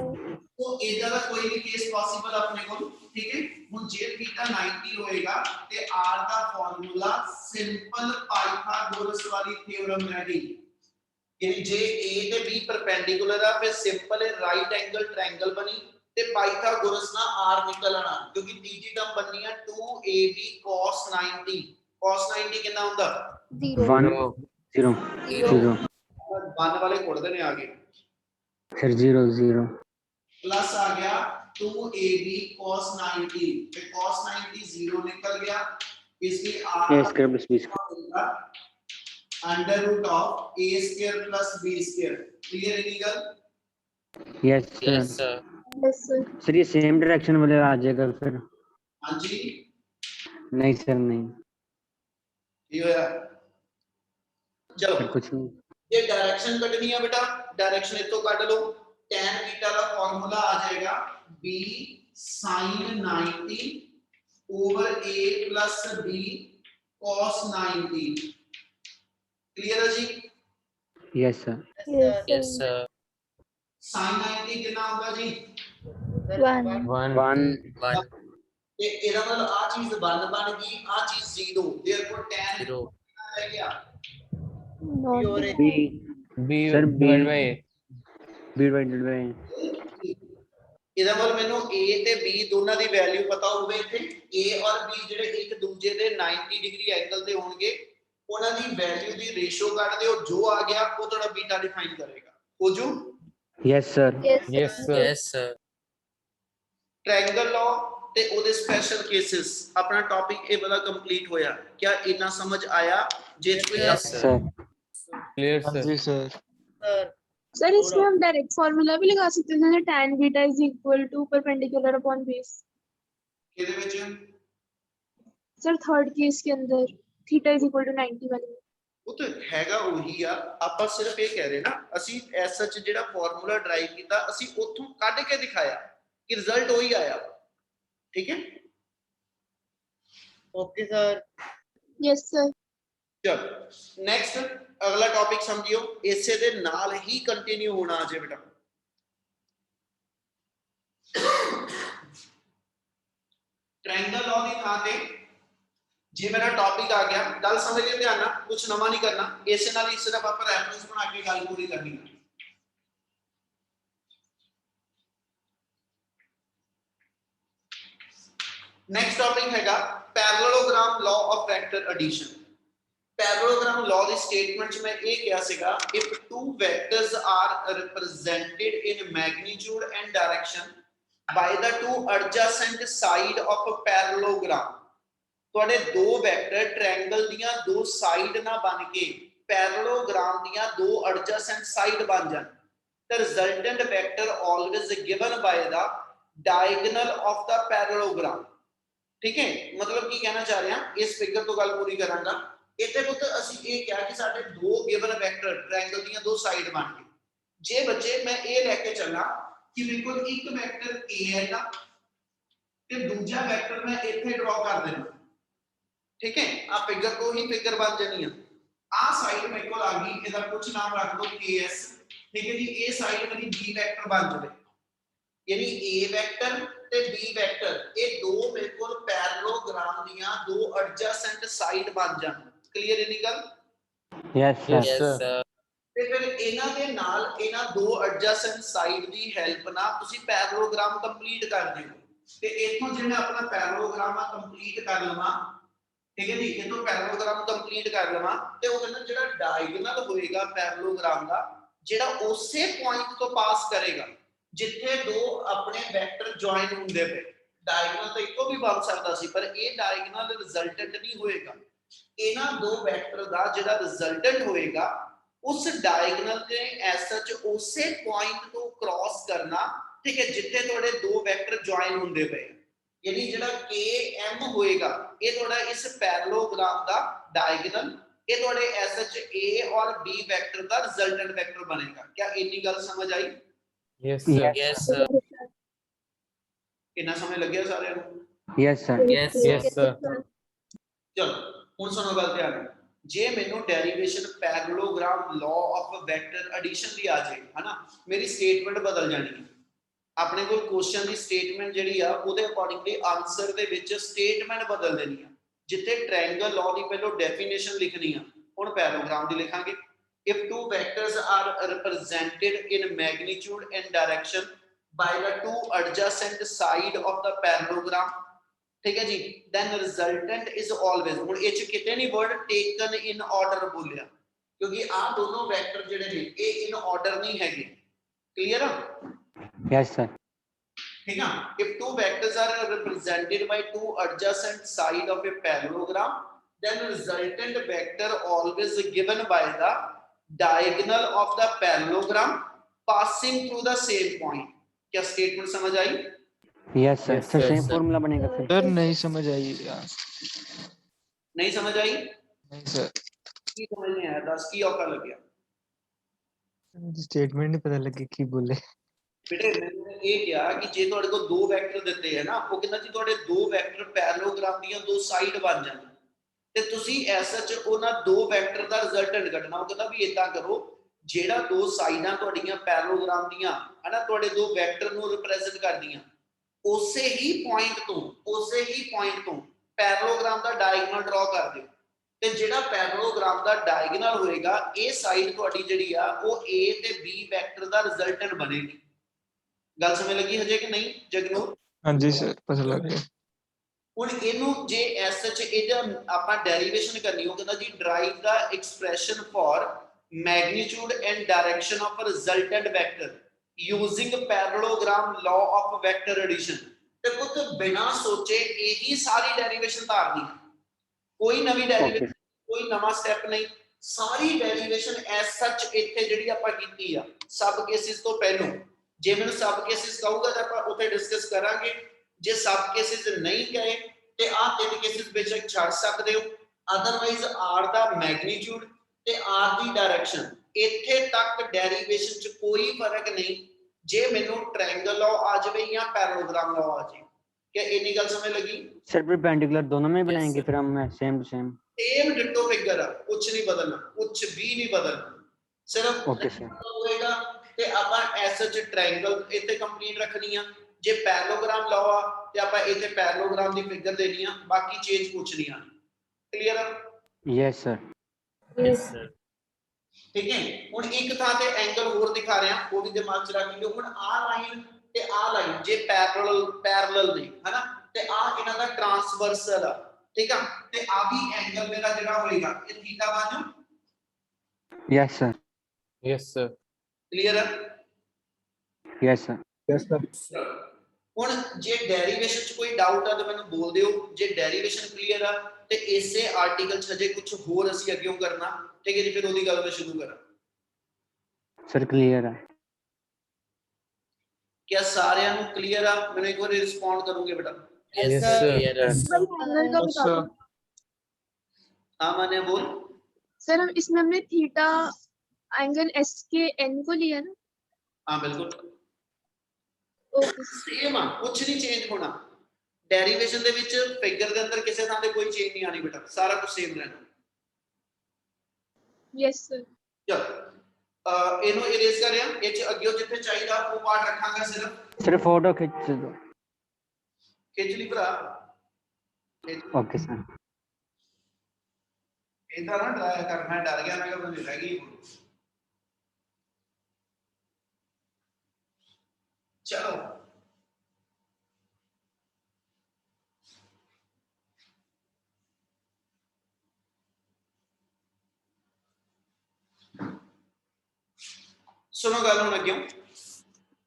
तो इधर का कोई भी केस पॉसिबल अपने को, ठीक है। ਹੁਣ ਜੇ थीटा 90 होएगा ਤੇ r ਦਾ ਫਾਰਮੂਲਾ ਸਿੰਪਲ ਪਾਈਥਾਗੋਰਸ ਵਾਲੀ ਥਿयोरम ਰਹਿ ਗਈ। ਯਾਨੀ ਜੇ a ਤੇ b ਪਰਪੈਂਡੀਕੁਲਰ ਆ ਫਿਰ ਸਿੰਪਲ ਹੈ ਰਾਈਟ ਐਂਗਲ ਟ੍ਰਾਇੰਗਲ ਬਣੀ ਤੇ ਪਾਈਥਾਗੋਰਸ ਨਾਲ r ਨਿਕਲ ਆਣਾ, ਕਿਉਂਕਿ ਤੀਜੀ ਟਰਮ ਬਣਨੀ ਹੈ 2ab cos 90। cos 90 ਕਿੰਨਾ ਹੁੰਦਾ? 1 0 0 1 ਵਾਲੇ ਕੋੜਦੇ ਨੇ ਆਗੇ, फिर 0 0 प्लस आ गया 2ab cos 90 पे cos 90 0 निकल गया, इसलिए a r square plus b square. Under root of a square plus b square. Clear है निकल? Yes Yes, sir. sir. yes sir sir ये सेम डायरेक्शन वाले आ जाएगा फिर? हाँ जी नहीं सर नहीं, ये होया। चलो फिर कुछ नहीं। ये डायरेक्शन कटनी है बेटा, डायरेक्शन इतो काट लो। tan बीटा का फार्मूला आ जाएगा b sin 90 over a plus b cos 90। Clear है जी? Yes sir. Yes, sir. sin 90 कितना होगा जी? 1 1 1 1 ये ਇਹਦਾ ਮਤਲਬ ਆ ਚੀਜ਼ 1 ਬਣ ਗਈ, ਆ ਚੀਜ਼ 0, देयरफॉर tan 0. ਰਹਿ ਗਿਆ not b b Sir, B- divided by a b divided by ਇਹਦਾ ਮਤਲਬ ਮੈਨੂੰ a ਤੇ b ਦੋਨਾਂ ਦੀ ਵੈਲਿਊ ਪਤਾ ਹੋਵੇ। ਇੱਥੇ a ਔਰ b ਜਿਹੜੇ ਇੱਕ ਦੂਜੇ ਦੇ 90 ਡਿਗਰੀ ਐਂਗਲ ਤੇ ਹੋਣਗੇ, ਉਹਨਾਂ ਦੀ ਵੈਲਿਊ ਦੀ ਰੇਸ਼ੋ ਕੱਢ ਦਿਓ, ਜੋ ਆ ਗਿਆ ਉਹ ਤੁਹਾਡਾ ਬੀਟਾ ਡਿਫਾਈਨ ਕਰੇਗਾ। ਹੋ ਜੂ? Yes sir. yes yes sir Yes, sir. Triangle law ਤੇ ਉਹਦੇ ਸਪੈਸ਼ਲ ਕੇसेस ਆਪਣਾ ਟੌਪਿਕ ਇਹ ਵਾਲਾ ਕੰਪਲੀਟ ਹੋਇਆ। ਕਿਆ ਇੰਨਾ ਸਮਝ ਆਇਆ? ਜੇ ਕੋਈ Yes, sir. Sir clear sir sir sir इसमें हम डायरेक्ट फॉर्मूला भी लगा सकते हैं जैसे tan beta is equal to perpendicular upon base. ਕਿਹਦੇ ਵਿੱਚ? सर थर्ड केस के अंदर थीटा इज इक्वल टू 90 वाली में। ਉਹ ਤਾਂ ਹੈਗਾ ਉਹੀ ਆ, ਆਪਾਂ ਸਿਰਫ ਇਹ ਕਹਿ ਰਹੇ ਨਾ, ਅਸੀਂ ਐਸ ਸੱਚ ਜਿਹੜਾ ਫਾਰਮੂਲਾ ਡਰਾਈਵ ਕੀਤਾ ਅਸੀਂ ਉੱਥੋਂ ਕੱਢ ਕੇ ਦਿਖਾਇਆ ਕਿ ਰਿਜ਼ਲਟ ਉਹੀ ਆਇਆ। ਠੀਕ ਹੈ, okay sir yes sir ਚਲ ਨੈਕਸਟ ਅਗਲਾ ਟੌਪਿਕ ਸਮਝਿਓ, ਇਸੇ ਦੇ ਨਾਲ ਹੀ ਕੰਟੀਨਿਊ ਹੋਣਾ ਅਜੇ ਬੇਟਾ। ਟ੍ਰਾਇੰਗਲ ਲਾਅ ਦੀ ਥਾਂ ਤੇ ਜੇ ਮੇਰਾ ਟੌਪਿਕ ਆ ਗਿਆ, ਗੱਲ ਸਮਝ ਕੇ ਧਿਆਨ ਨਾਲ, ਕੁਝ ਨਵਾਂ ਨਹੀਂ ਕਰਨਾ, ਇਸੇ ਨਾਲ ਹੀ ਸਿਰਫ ਆਪਾਂ ਰੈਫਰੈਂਸ ਬਣਾ ਕੇ ਗੱਲ ਪੂਰੀ ਕਰਨੀ ਹੈ। नेक्स्ट टॉपिक हैगा parallelogram law of vector addition. Parallelogram law दी स्टेटमेंट च मैं ये किया सीगा, if two vectors are represented in magnitude and direction by the two adjacent side of a parallelogram, ਤੁਹਾਡੇ ਦੋ ਵੈਕਟਰ ट्रायंगल ਦੀਆਂ ਦੋ ਸਾਈਡ ਨਾ ਬਣ ਕੇ ਪੈरेललोग्राम ਦੀਆਂ ਦੋ ਐਡਜੈਸੈਂਟ ਸਾਈਡ ਬਣ ਜਾਣ, the resultant vector always given by the diagonal of the parallelogram। ठीक है, मतलब की कहना चाह रहे हैं, इस फिगर तो गल पूरी करांगा। इथे पुੱਤ ਅਸੀਂ ਇਹ ਕਿਹਾ ਕਿ ਸਾਡੇ ਦੋ ਗਿਵਨ ਵੈਕਟਰ ਟ੍ਰਾਇੰਗਲ ਦੀਆਂ ਦੋ ਸਾਈਡ ਬਣ ਗਏ। ਜੇ ਬੱਚੇ ਮੈਂ ਇਹ ਲੈ ਕੇ ਚੱਲਾਂ ਕਿ ਮੇਰੇ ਕੋਲ ਇੱਕ ਵੈਕਟਰ a ਹੈ ਨਾ ਤੇ ਦੂਜਾ ਵੈਕਟਰ ਮੈਂ ਇੱਥੇ ਡਰਾ ਕਰ ਦੇਣਾ। ठीक है, ਆ ਫਿਗਰ ਤੋਂ ਹੀ ਫਿਗਰ ਬਣ ਜਾਣੀ ਆ। ਆ ਸਾਈਡ ਮੇਰੇ ਕੋਲ ਆ ਗਈ, ਇਹਦਾ ਕੁਝ ਨਾਮ ਰੱਖ ਦੋ ks। ठीक है जी, ਇਹ ਸਾਈਡ ਮੇਰੀ b ਵੈਕਟਰ ਬਣ ਜਾਵੇ, यानी a वेक्टर ते b वेक्टर ये दो मेरे को पैरेललोग्राम दियां दो एडजेसेंट साइड बन जाण। क्लियर है निकल? Yes sir. Yes, sir. ਤੇ ਫਿਰ ਇਹਨਾਂ ਦੇ ਨਾਲ ਇਹਨਾਂ ਦੋ ਐਡਜੈਸੈਂਟ ਸਾਈਡ ਦੀ ਹੈਲਪ ਨਾਲ ਤੁਸੀਂ ਪੈਰਲੋਗ੍ਰਾਮ ਕੰਪਲੀਟ ਕਰ ਦਿਓ। ਤੇ ਇਥੋਂ ਜੇ ਮੈਂ ਆਪਣਾ ਪੈਰਲੋਗ੍ਰਾਮ ਕੰਪਲੀਟ ਕਰ ਲਵਾਂ, ਠੀਕ ਹੈ ਜੀ, ਇਹ ਤੋਂ ਪੈਰਲੋਗ੍ਰਾਮ ਕੰਪਲੀਟ ਕਰ ਲਵਾਂ ਤੇ ਉਹ ਕਹਿੰਦਾ ਜਿਹੜਾ ਡਾਇਗੋਨਲ ਹੋਏਗਾ ਪੈਰਲੋਗ੍ਰਾਮ ਦਾ, ਜਿਹੜਾ ਉਸੇ ਪੁਆਇੰਟ ਤੋਂ ਪਾਸ ਕਰੇਗਾ ਜਿੱਥੇ ਦੋ ਆਪਣੇ ਵੈਕਟਰ ਜੁਆਇਨ ਹੁੰਦੇ ਪਏ। ਡਾਇਗੋਨਲ ਤਾਂ ਇੱਕੋ ਵੀ ਬਣ ਸਕਦਾ ਸੀ, ਪਰ ਇਹ ਡਾਇਗੋਨਲ ਰਿਜ਼ਲਟੈਂਟ ਨਹੀਂ ਹੋਏਗਾ। ਇਹਨਾਂ ਦੋ ਵੈਕਟਰ ਦਾ ਜਿਹੜਾ ਰਿਜ਼ਲਟੈਂਟ ਹੋਏਗਾ ਉਸ ਡਾਇਗਨਲ ਤੇ ਐਸ ਸੱਚ ਉਸੇ ਪੁਆਇੰਟ ਤੋਂ ਕ੍ਰਾਸ ਕਰਨਾ, ਠੀਕ ਹੈ, ਜਿੱਥੇ ਤੁਹਾਡੇ ਦੋ ਵੈਕਟਰ ਜੁਆਇਨ ਹੁੰਦੇ ਪਏ। यानी ਜਿਹੜਾ KM ਹੋਏਗਾ ਇਹ ਤੁਹਾਡਾ ਇਸ ਪੈਰਲੋਗ੍ਰਾਮ ਦਾ ਡਾਇਗਨਲ, ਇਹ ਤੁਹਾਡੇ SH A और B ਵੈਕਟਰ ਦਾ ਰਿਜ਼ਲਟੈਂਟ ਵੈਕਟਰ ਬਣੇਗਾ। क्या ਇੰਨੀ ਗੱਲ ਸਮਝ ਆਈ? Yes, sir. Yes, sir. ਕਿੰਨਾ ਸਮਝ ਲੱਗਿਆ ਸਾਰਿਆਂ ਨੂੰ? Yes sir. Yes, Yes, sir. ਚਲੋ ਹੁਣ ਸੁਣੋ ਗੱਲ ਧਿਆਨ ਨਾਲ। ਜੇ ਮੈਨੂੰ derivation parallelogram law of vector addition ਦੀ ਆ ਜਾਏ, ਹਨਾ, ਮੇਰੀ ਸਟੇਟਮੈਂਟ ਬਦਲ ਜਾਣੀ ਹੈ। ਆਪਣੇ ਕੋਲ ਕੁਐਸਚਨ ਦੀ ਸਟੇਟਮੈਂਟ ਜਿਹੜੀ ਆ ਉਹਦੇ ਅਕੋਰਡਿੰਗਲੀ ਆਨਸਰ ਦੇ ਵਿੱਚ ਸਟੇਟਮੈਂਟ ਬਦਲ ਦੇਣੀ ਆ। ਜਿੱਥੇ ਟ੍ਰਾਇੰਗਲ ਲਾਅ ਦੀ ਪਹਿਲਾਂ ਡੈਫੀਨੇਸ਼ਨ ਲਿਖਣੀ ਆ, ਹੁਣ ਪੈਰਾਗ੍ਰਾਮ ਦੀ ਲਿਖਾਂਗੇ। if two vectors are represented in magnitude and direction by the two adjacent side of the parallelogram, ठीक है जी, then resultant is always, ਹੁਣ ਇਹ ਚ ਕਿਤੇ ਨਹੀਂ word taken in order ਬੋਲਿਆ, ਕਿਉਂਕਿ ਆ ਦੋਨੋਂ ਵੈਕਟਰ ਜਿਹੜੇ ਨੇ ਇਹ in order ਨਹੀਂ ਹੈਗੇ। ਕਲੀਅਰ ਆ? Yes sir. ठीक है, if two vectors are represented by two adjacent side of a parallelogram, then resultant vector always given by the diagonal of the parallelogram passing through the same point। क्या statement समझ आई? Yes sir. Yes, sir sir, same sir. Formula बनेगा फिर। Sir नहीं समझ आई यार। नहीं समझ आई? नहीं सर, की समझ नहीं आया? 10 की औका लग गया स्टेटमेंट नहीं पता लगे की बोले। बेटे मैंने ये किया कि जे ਤੁਹਾਡੇ ਕੋਲ ਦੋ ਵੈਕਟਰ ਦਿੱਤੇ ਹੈ ਨਾ, ਉਹ ਕਹਿੰਦਾ ਜੀ ਤੁਹਾਡੇ ਦੋ ਵੈਕਟਰ ਪੈਰਲੋਗ੍ਰਾਮ ਦੀਆਂ ਦੋ ਸਾਈਡ ਬਣ ਜਾਣ ਤੇ ਤੁਸੀਂ ਐਸਾ ਚ ਉਹਨਾਂ ਦੋ ਵੈਕਟਰ ਦਾ ਰਿਜ਼ਲਟੈਂਟ ਕੱਢਣਾ। ਉਹ ਕਹਿੰਦਾ ਵੀ ਇਦਾਂ ਕਰੋ, ਜਿਹੜਾ ਦੋ ਸਾਈਡਾਂ ਤੁਹਾਡੀਆਂ ਪੈਰਲੋਗ੍ਰਾਮ ਦੀਆਂ ਹਨਾ ਤੁਹਾਡੇ ਦੋ ਵੈਕਟਰ ਨੂੰ ਰਿਪਰੈਜ਼ੈਂਟ ਕਰਦੀਆਂ, ਉਸੇ ਹੀ ਪੁਆਇੰਟ ਤੋਂ ਪੈਰਲੋਗ੍ਰਾਮ ਦਾ ਡਾਇਗੋਨਲ ਡਰਾ ਕਰ ਦਿਓ ਤੇ ਜਿਹੜਾ ਪੈਰਲੋਗ੍ਰਾਮ ਦਾ ਡਾਇਗੋਨਲ ਹੋਏਗਾ ਇਹ ਸਾਈਡ ਤੁਹਾਡੀ ਜਿਹੜੀ ਆ ਉਹ A ਤੇ B ਵੈਕਟਰ ਦਾ ਰਿਜ਼ਲਟੈਂਟ ਬਣੇਗੀ। ਗੱਲ ਸਮਝ ਲੱਗੀ ਹਜੇ ਕਿ ਨਹੀਂ ਜਗਨੂਰ? हाँ जी सर, पता लग गया। ਹੁਣ ਇਹਨੂੰ ਜੇ ਐਸਐਚ ਇਹਦਾ ਆਪਾਂ ਡੈਰੀਵੇਸ਼ਨ ਕਰਨੀ, ਉਹ ਕਹਿੰਦਾ ਜੀ ਡਰਾਈਵ ਦਾ expression for magnitude and direction of resultant vector using parallelogram law of vector addition. ਤੇ ਪੁੱਤ ਬਿਨਾ ਸੋਚੇ ਇਹੀ ਸਾਰੀ ਡੈਰੀਵੇਸ਼ਨ ਧਾਰਨੀ, ਕੋਈ ਨਵੀਂ ਡੈਰੀਵੇਸ਼ਨ, ਕੋਈ ਨਵਾਂ ਸਟੈਪ ਨਹੀਂ, ਸਾਰੀ ਡੈਰੀਵੇਸ਼ਨ ਐਸ ਸੱਚ ਇੱਥੇ ਜਿਹੜੀ ਆਪਾਂ ਕੀਤੀ ਆ ਸਬ ਕੇਸਿਸ ਤੋਂ ਪਹਿਲਾਂ। ਜੇ ਮੈਨੂੰ ਸਬ ਕੇਸਿਸ ਕਹੂਗਾ ਤਾਂ ਆਪਾਂ ਉੱਥੇ ਡਿਸਕਸ ਕਰਾਂਗੇ, ਜੇ ਸਬ ਕੇਸਿਸ ਨਹੀਂ ਕਹੇ ਤੇ ਆਹ ਤਿੰਨ ਕੇਸਿਸ ਬੇਸ਼ੱਕ ਛੱਡ ਸਕਦੇ ਹੋ। ਅਦਰਵਾਈਜ਼ ਆਰ ਦਾ ਮੈਗਨੀਟਿਊਡ ਤੇ ਆਰ ਦੀ ਡਾਇਰੈਕਸ਼ਨ, ਇੱਥੇ ਤੱਕ ਡੈਰੀਵੇਸ਼ਨ ਚ ਕੋਈ ਫਰਕ ਨਹੀਂ ਜੇ ਮੈਨੂੰ ਟ੍ਰਾਇੰਗਲ ਲਾਅ ਆ ਜਾਵੇ ਜਾਂ ਪੈਰਲੋਗ੍ਰਾਮ ਲਾਅ आ जाए। क्या इतनी गल समझ लगी? सर परपेंडिकुलर दोनों में बनाएंगे sir. फिर हम same to same. Same ditto figure है, कुछ नहीं बदलना, कुछ भी नहीं बदलना, सिर्फ ओके सर। होएगा ते ਆਪਾਂ ਐਸਐਚ ਟ੍ਰਾਇੰਗਲ ਇੱਥੇ ਕੰਪਲੀਟ ਰੱਖਣੀ ਆ। ਜੇ ਪੈਰਲੋਗ੍ਰਾਮ ਲਾਅ ਆ ਤੇ ਆਪਾਂ ਇੱਥੇ ਪੈਰਲੋਗ੍ਰਾਮ ਦੀ ਫਿਗਰ ਦੇਣੀ ਆ, ਬਾਕੀ ਚੇਂਜ ਕੁਛ ਨਹੀਂ ਆ। ਕਲੀਅਰ ਆ? Yes sir. Yes, sir. ਠੀਕ ਹੈ, ਹੁਣ ਇੱਕ ਥਾਂ ਤੇ ਐਂਗਲ ਹੋਰ ਦਿਖਾ ਰਿਹਾ, ਉਹ ਵੀ ਦਿਮਾਗ ਚ ਰੱਖ ਲਿਓ। ਹੁਣ ਆਹ ਲਾਈਨ ਤੇ ਆਹ ਲਾਈਨ ਜੇ ਪੈਰਲਲ ਨੇ ਹਨਾ, ਤੇ ਆਹ ਇਹਨਾਂ ਦਾ ਟ੍ਰਾਂਸਵਰਸਲ ਆ, ਠੀਕ ਆ, ਤੇ ਆ ਵੀ ਐਂਗਲ ਮੇਰਾ ਜਿਹੜਾ ਹੋਏਗਾ ਇਹ ਥੀਟਾ ਬਣ ਜਾਊ। Yes sir. Yes, sir. Clear ਆ? Yes sir. Yes sir. ਹੁਣ ਜੇ ਡੈਰੀਵੇਸ਼ਨ ਚ ਕੋਈ ਡਾਊਟ ਆ ਤਾਂ ਮੈਨੂੰ ਬੋਲ ਦਿਓ। ਜੇ ਡੈਰੀਵੇਸ਼ਨ ਕਲੀਅਰ ਆ ਤੇ ਇਸੇ ਆਰਟੀਕਲ ਚ ਹਜੇ ਕੁਝ ਹੋਰ ਅਸੀਂ ਅੱਗੇ ਕਰਨਾ, ਠੀਕ ਹੈ ਜੀ, ਫਿਰ ਉਹਦੀ ਗੱਲ ਮੈਂ ਸ਼ੁਰੂ ਕਰਾਂ। सर क्लियर है। क्या साਰਿਆਂ ਨੂੰ ਕਲੀਅਰ ਆ? ਮੈਨੂੰ ਇੱਕ ਵਾਰੀ ਰਿਸਪੌਂਡ ਕਰੋਗੇ ਬੇਟਾ? Yes, Yes, sir. sir. Yes, sir. Angle का बता दो हाँ माने बोल। सर। हम इसमें हमने थीटा एंगल एस के एन को लिया ना। हाँ बिल्कुल ओके सेम आ, कुछ नहीं चेंज होना। डेरिवेशन ਦੇ ਵਿੱਚ ਫਿਗਰ ਦੇ ਅੰਦਰ ਕਿਸੇ ਥਾਂ ਤੇ ਕੋਈ ਚੇਂਜ ਨਹੀਂ ਆਣੀ ਬੇਟਾ, ਸਾਰਾ ਕੁਝ ਸੇਮ ਰਹਿਣਾ। Yes sir. ਚਲ ਇਹਨੂੰ ਇਰੇਜ਼ ਕਰਿਆ, ਇਹ ਚ ਅੱਗੇ ਜਿੱਥੇ ਚਾਹੀਦਾ ਉਹ ਪਾਰਟ ਰੱਖਾਂਗਾ। सिर्फ फोटो खींच दो। ਖਿੱਚ ਲਈ ਭਰਾ। Okay sir. ਇਦਾਂ ਨਾ ਡਰਾਇਆ ਕਰ, ਮੈਂ ਡਰ ਗਿਆ, ਮੈਂ ਕਿਹਾ ਬੰਦੇ ਰਹਿ ਗਈ। ਚਲੋ ਸੁਣੋ ਗੱਲ ਹੁਣ ਅੱਗੇ।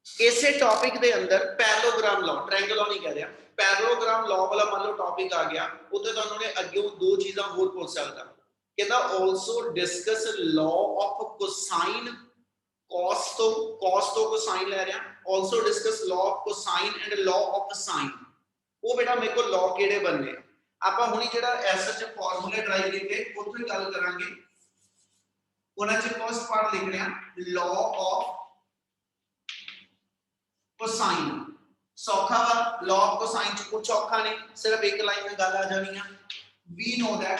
ਇਸੇ ਟੌਪਿਕ ਦੇ ਅੰਦਰ ਪੈਰਲੋਗ੍ਰਾਮ ਲਾਅ, ਟ੍ਰਾਇੰਗਲ ਲਾਅ ਨਹੀਂ ਕਹਿ ਰਿਹਾ, ਪੈਰਲੋਗ੍ਰਾਮ ਲਾਅ ਵਾਲਾ ਮੰਨ ਲਓ ਟੌਪਿਕ ਆ ਗਿਆ, ਉੱਥੇ ਤੁਹਾਨੂੰ ਨੇ ਅੱਗੇ ਦੋ ਚੀਜ਼ਾਂ ਹੋਰ ਪੁੱਛ ਸਕਦਾ, ਕਹਿੰਦਾ also discuss law of cosine, cos ਤੋਂ ਕੋਸਾਈਨ ਲੈ ਰਿਹਾ, also discuss law of cosine and law of sine. ਉਹ ਬੇਟਾ ਮੇਰੇ ਕੋਲ ਲਾਅ ਕਿਹੜੇ ਬਣਨੇ ਆ, ਆਪਾਂ ਹੁਣੀ ਜਿਹੜਾ ਐਸਐਚ ਫਾਰਮੂਲੇ ਡਰਾਈਵ ਕੀਤੇ ਉੱਥੋਂ ਹੀ ਗੱਲ ਕਰਾਂਗੇ। ਉਹਨਾਂ ਚ ਫਸਟ ਪਾਰਟ ਲਿਖ ਰਿਹਾ ਲਾਅ ਆਫ ਕੋਸਾਈਨ, ਸੌਖਾ ਵਾ, ਲਾਅ ਆਫ ਕੋਸਾਈਨ ਚ ਕੁਝ ਔਖਾ ਨਹੀਂ, ਸਿਰਫ ਇੱਕ ਲਾਈਨ में ਗੱਲ ਆ ਜਾਣੀ ਆ। ਵੀ ਨੋ ਦੈਟ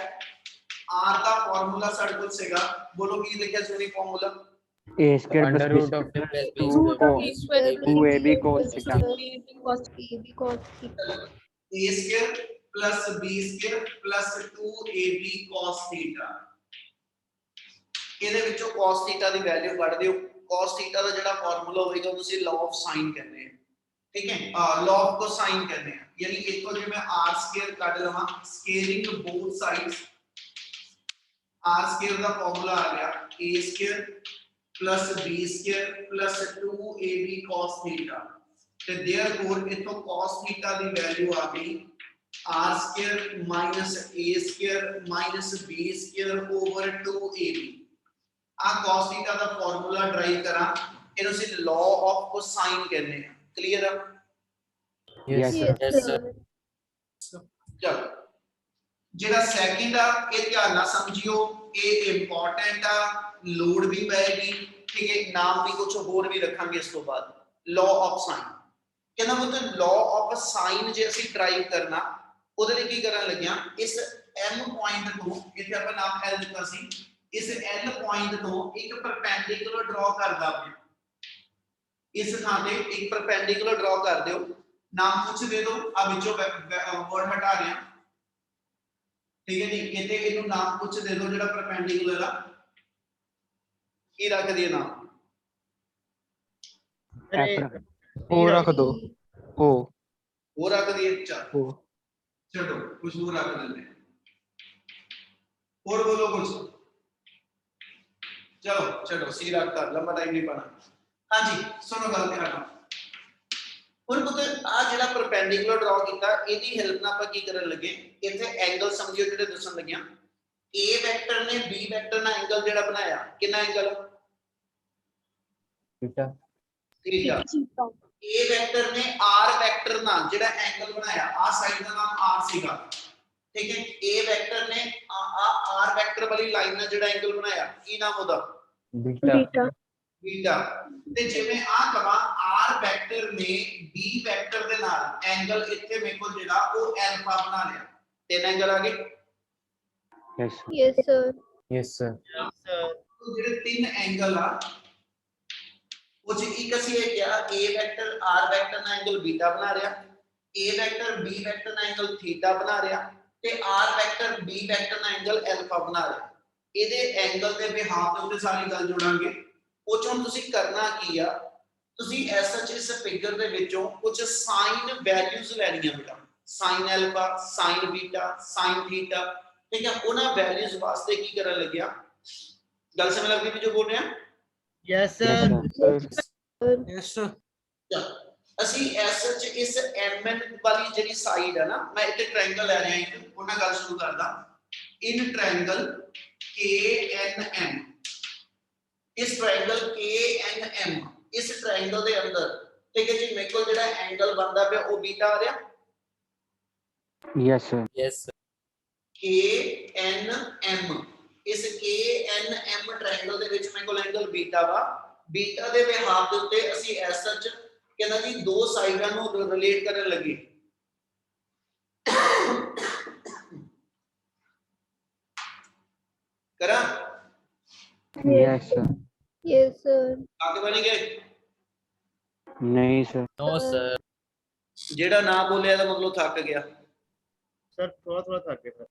r ਦਾ ਫਾਰਮੂਲਾ ਸਾਡੇ ਕੋਲ ਸੀਗਾ, ਬੋਲੋ ਕੀ ਲਿਖਿਆ ਸੀ formula, a square Under plus b root of square plus b 2 root of cos b square 2ab cos theta। a square plus b square plus 2ab cos theta। ਇਹਦੇ ਵਿੱਚੋਂ cos theta ਦੀ value ਕੱਢ ਦਿਓ, cos theta ਦਾ ਜਿਹੜਾ formula ਹੋਏਗਾ ਤੁਸੀਂ law of sin ਕਹਿੰਦੇ ਆ, ਠੀਕ ਹੈ, law of cosine ਕਹਿੰਦੇ ਆ, ਯਾਨੀ ਇੱਕੋ ਜੇ ਮੈਂ r square ਕੱਢ ਲਵਾਂ, scaling both sides, r square ਦਾ ਫਾਰਮੂਲਾ ਆ ਗਿਆ a square plus b square plus 2ab cos theta, ਤੇ therefore ਇਥੋਂ cos theta ਦੀ ਵੈਲਿਊ ਆ ਗਈ r square minus a square minus b square over 2ab। ਆ cos theta ਦਾ formula drive ਕਰਾਂ, ਇਹਨੂੰ ਅਸੀਂ law of cosine ਕਹਿੰਦੇ ਆ। ਕਲੀਅਰ ਆ? Yes, sir. Yes, sir. ਚਲੋ ਜਿਹੜਾ ਸੈਕਿੰਡ ਆ ਇਹ ਧਿਆਨ ਨਾਲ ਸਮਝਿਓ, ਇਹ ਇੰਪੋਰਟੈਂਟ ਆ, ਲੋਡ ਵੀ ਪਏਗੀ, ਠੀਕ ਹੈ, ਨਾਮ ਵੀ ਕੁਝ ਹੋਰ ਵੀ ਰੱਖਾਂਗੇ ਇਸ ਤੋਂ ਬਾਅਦ। law of sin ਕਹਿੰਦਾ ਮਤਲਬ law of sin ਜੇ ਅਸੀਂ ਡਰਾਈਵ ਕਰਨਾ, ਉਹਦੇ ਲਈ ਕੀ ਕਰਨ ਲੱਗਿਆ, ਇਸ m ਪੁਆਇੰਟ ਤੋਂ, ਇੱਥੇ ਆਪਾਂ ਨਾਮ l ਦਿੱਤਾ ਸੀ, ਇਸ l ਪੁਆਇੰਟ ਤੋਂ ਇੱਕ ਪਰਪੈਂਡੀਕੂਲਰ ਡਰਾ ਕਰਦਾ ਪਿਆ, ਇਸ ਥਾਂ ਤੇ ਇੱਕ ਪਰਪੈਂਡੀਕੂਲਰ ਡਰਾ ਕਰ ਦਿਓ, ਨਾਮ ਕੁਝ ਦੇ ਦਿਓ, ਆ ਵਿੱਚੋਂ ਵਰਡ ਹਟਾ ਰਿਹਾ, ਠੀਕ ਹੈ ਜੀ, ਇੱਥੇ ਇਹਨੂੰ ਨਾਮ ਕੁਝ ਦੇ ਦਿਓ ਜਿਹੜਾ ਪਰਪੈਂਡੀਕੂਲਰ ਆ, ਕੀ ਰੱਖ ਦਈਏ ਨਾਮ, ਉਹ ਰੱਖ ਦੋ, ਉਹ ਰੱਖ ਦਈਏ, ਚਲ ਉਹ ਛੱਡੋ ਕੁਝ ਹੋਰ ਰੱਖ ਦਿੰਦੇ ਹਾਂ। ਹੋਰ ਬੋਲੋ ਕੁਝ, ਚਲੋ ਛੱਡੋ ਸੀ ਰੱਖਤਾ, ਲੰਬਾ ਟਾਈਮ ਨਹੀਂ ਪਾਣਾ। ਹਾਂਜੀ ਸੁਣੋ ਗੱਲ ਧਿਆਨ ਨਾਲ, ਹੁਣ ਪੁੱਤ ਆ ਜਿਹੜਾ ਪਰਪੈਂਡੀਕੂਲਰ ਡਰਾ ਕੀਤਾ, ਇਹਦੀ ਹੈਲਪ ਨਾਲ ਆਪਾਂ ਕੀ ਕਰਨ ਲੱਗੇ, ਇੱਥੇ ਐਂਗਲ ਸਮਝਿਓ ਜਿਹੜੇ ਦੱਸਣ ਲੱਗਿਆ, a ਵੈਕਟਰ ਨੇ b ਵੈਕਟਰ ਨਾਲ ਐਂਗਲ ਜਿਹੜਾ ਬਣਾਇਆ, ਕਿੰਨਾ angle, Theta. Theta. a vector ਨੇ r ਵੈਕਟਰ ਨਾਲ ਜਿਹੜਾ ਐਂਗਲ ਬਣਾਇਆ, ਆ ਸਾਈਡ ਦਾ ਨਾਮ r ਸੀਗਾ, ਠੀਕ ਹੈ, a ਵੈਕਟਰ ਨੇ ਆ r ਵੈਕਟਰ ਵਾਲੀ ਲਾਈਨ ਨਾਲ ਜਿਹੜਾ ਐਂਗਲ ਬਣਾਇਆ, ਕੀ ਨਾਮ ਉਹਦਾ, Beta. ਬੀਟਾ। ਤੇ ਜਿਵੇਂ ਆ ਕਹਾਂ r ਵੈਕਟਰ ਨੇ b ਵੈਕਟਰ ਦੇ ਨਾਲ ਐਂਗਲ ਇੱਥੇ ਮੇਰੇ ਕੋਲ ਜਿਹੜਾ ਉਹ ਐਲਫਾ ਬਣਾ ਲਿਆ, ਤਿੰਨ ਐਂਗਲ ਆ ਗਏ, yes sir। Yes, sir. ਉਹ ਜਿਹੜੇ ਤਿੰਨ ਐਂਗਲ ਆ ਉਹ ਚ ਇੱਕ ਅਸੀਂ ਇਹ ਕਿਹਾ a ਵੈਕਟਰ r ਵੈਕਟਰ ਨਾਲ ਐਂਗਲ ਬੀਟਾ ਬਣਾ ਰਿਹਾ, a ਵੈਕਟਰ b ਵੈਕਟਰ ਨਾਲ ਐਂਗਲ ਥੀਟਾ ਬਣਾ ਰਿਹਾ, ਤੇ r ਵੈਕਟਰ b ਵੈਕਟਰ ਨਾਲ ਐਂਗਲ ਐਲਫਾ ਬਣਾ ਰਿਹਾ। ਇਹਦੇ ਐਂਗਲ ਦੇ ਬਿਹਾਫ ਦੇ ਉੱਤੇ ਸਾਰੀ ਗੱਲ ਜੋੜਾਂਗੇ। ਉਹ ਚੋਂ ਤੁਸੀਂ ਕਰਨਾ ਕੀ ਆ, ਤੁਸੀਂ ਐਸਐਚ ਇਸ ਫਿਗਰ ਦੇ ਵਿੱਚੋਂ ਕੁਝ ਸਾਈਨ ਵੈਲਿਊਜ਼ ਲੈਣੀਆਂ ਬੇਟਾ, ਸਾਈਨ ਐਲਫਾ, ਸਾਈਨ ਬੀਟਾ, ਸਾਈਨ ਥੀਟਾ, ਠੀਕ ਹੈ, ਉਹਨਾਂ ਵੈਲਿਊਜ਼ ਵਾਸਤੇ ਕੀ ਕਰਨ ਲੱਗਿਆ, ਗੱਲ ਸਮਝ ਲੱਗਦੀ ਵੀ ਜੋ ਬੋਲ ਰਿਹਾ, Yes, sir. Yes, sir. ਅਸੀਂ ਐਸਐਚ ਇਸ mn ਵਾਲੀ ਜਿਹੜੀ ਸਾਈਡ ਹੈ ਨਾ, ਮੈਂ ਇੱਥੇ ਟ੍ਰਾਇੰਗਲ ਲੈ ਰਿਹਾ ਇੱਕ, ਉਹਨਾਂ ਗੱਲ ਸ਼ੁਰੂ ਕਰਦਾ, ਇਨ ਟ੍ਰਾਇੰਗਲ KNM, ਇਸ ਟ੍ਰਾਇੰਗਲ KNM, ਇਸ ਟ੍ਰਾਇੰਗਲ ਦੇ ਅੰਦਰ, ਠੀਕ ਹੈ ਜੀ, ਮੇਰੇ ਕੋਲ ਜਿਹੜਾ ਐਂਗਲ ਬਣਦਾ ਪਿਆ ਉਹ ਬੀਟਾ ਆ ਰਿਹਾ, yes sir। Yes, sir. KNM, ਇਸ KNM ਟ੍ਰਾਇੰਗਲ ਦੇ ਵਿੱਚ ਮੇਰੇ ਕੋਲ ਐਂਗਲ ਬੀਟਾ ਵਾ, ਬੀਟਾ ਦੇ ਬਿਹਾਫ ਦੇ ਉੱਤੇ ਅਸੀਂ ਐਸਐਚ ਕਹਿੰਦਾ ਜੀ ਦੋ ਸਾਈਡਾਂ ਨੂੰ ਰਿਲੇਟ ਕਰਨ ਲੱਗੇ, ਕਰਾਂ, yes sir। ਆगे बन गए, नहीं sir। No, sir. ਜਿਹੜਾ ਨਾ ਬੋਲਿਆ ਦਾ ਮਤਲਬ ਥੱਕ ਗਿਆ, Sir, थोड़ा थक गया, sir.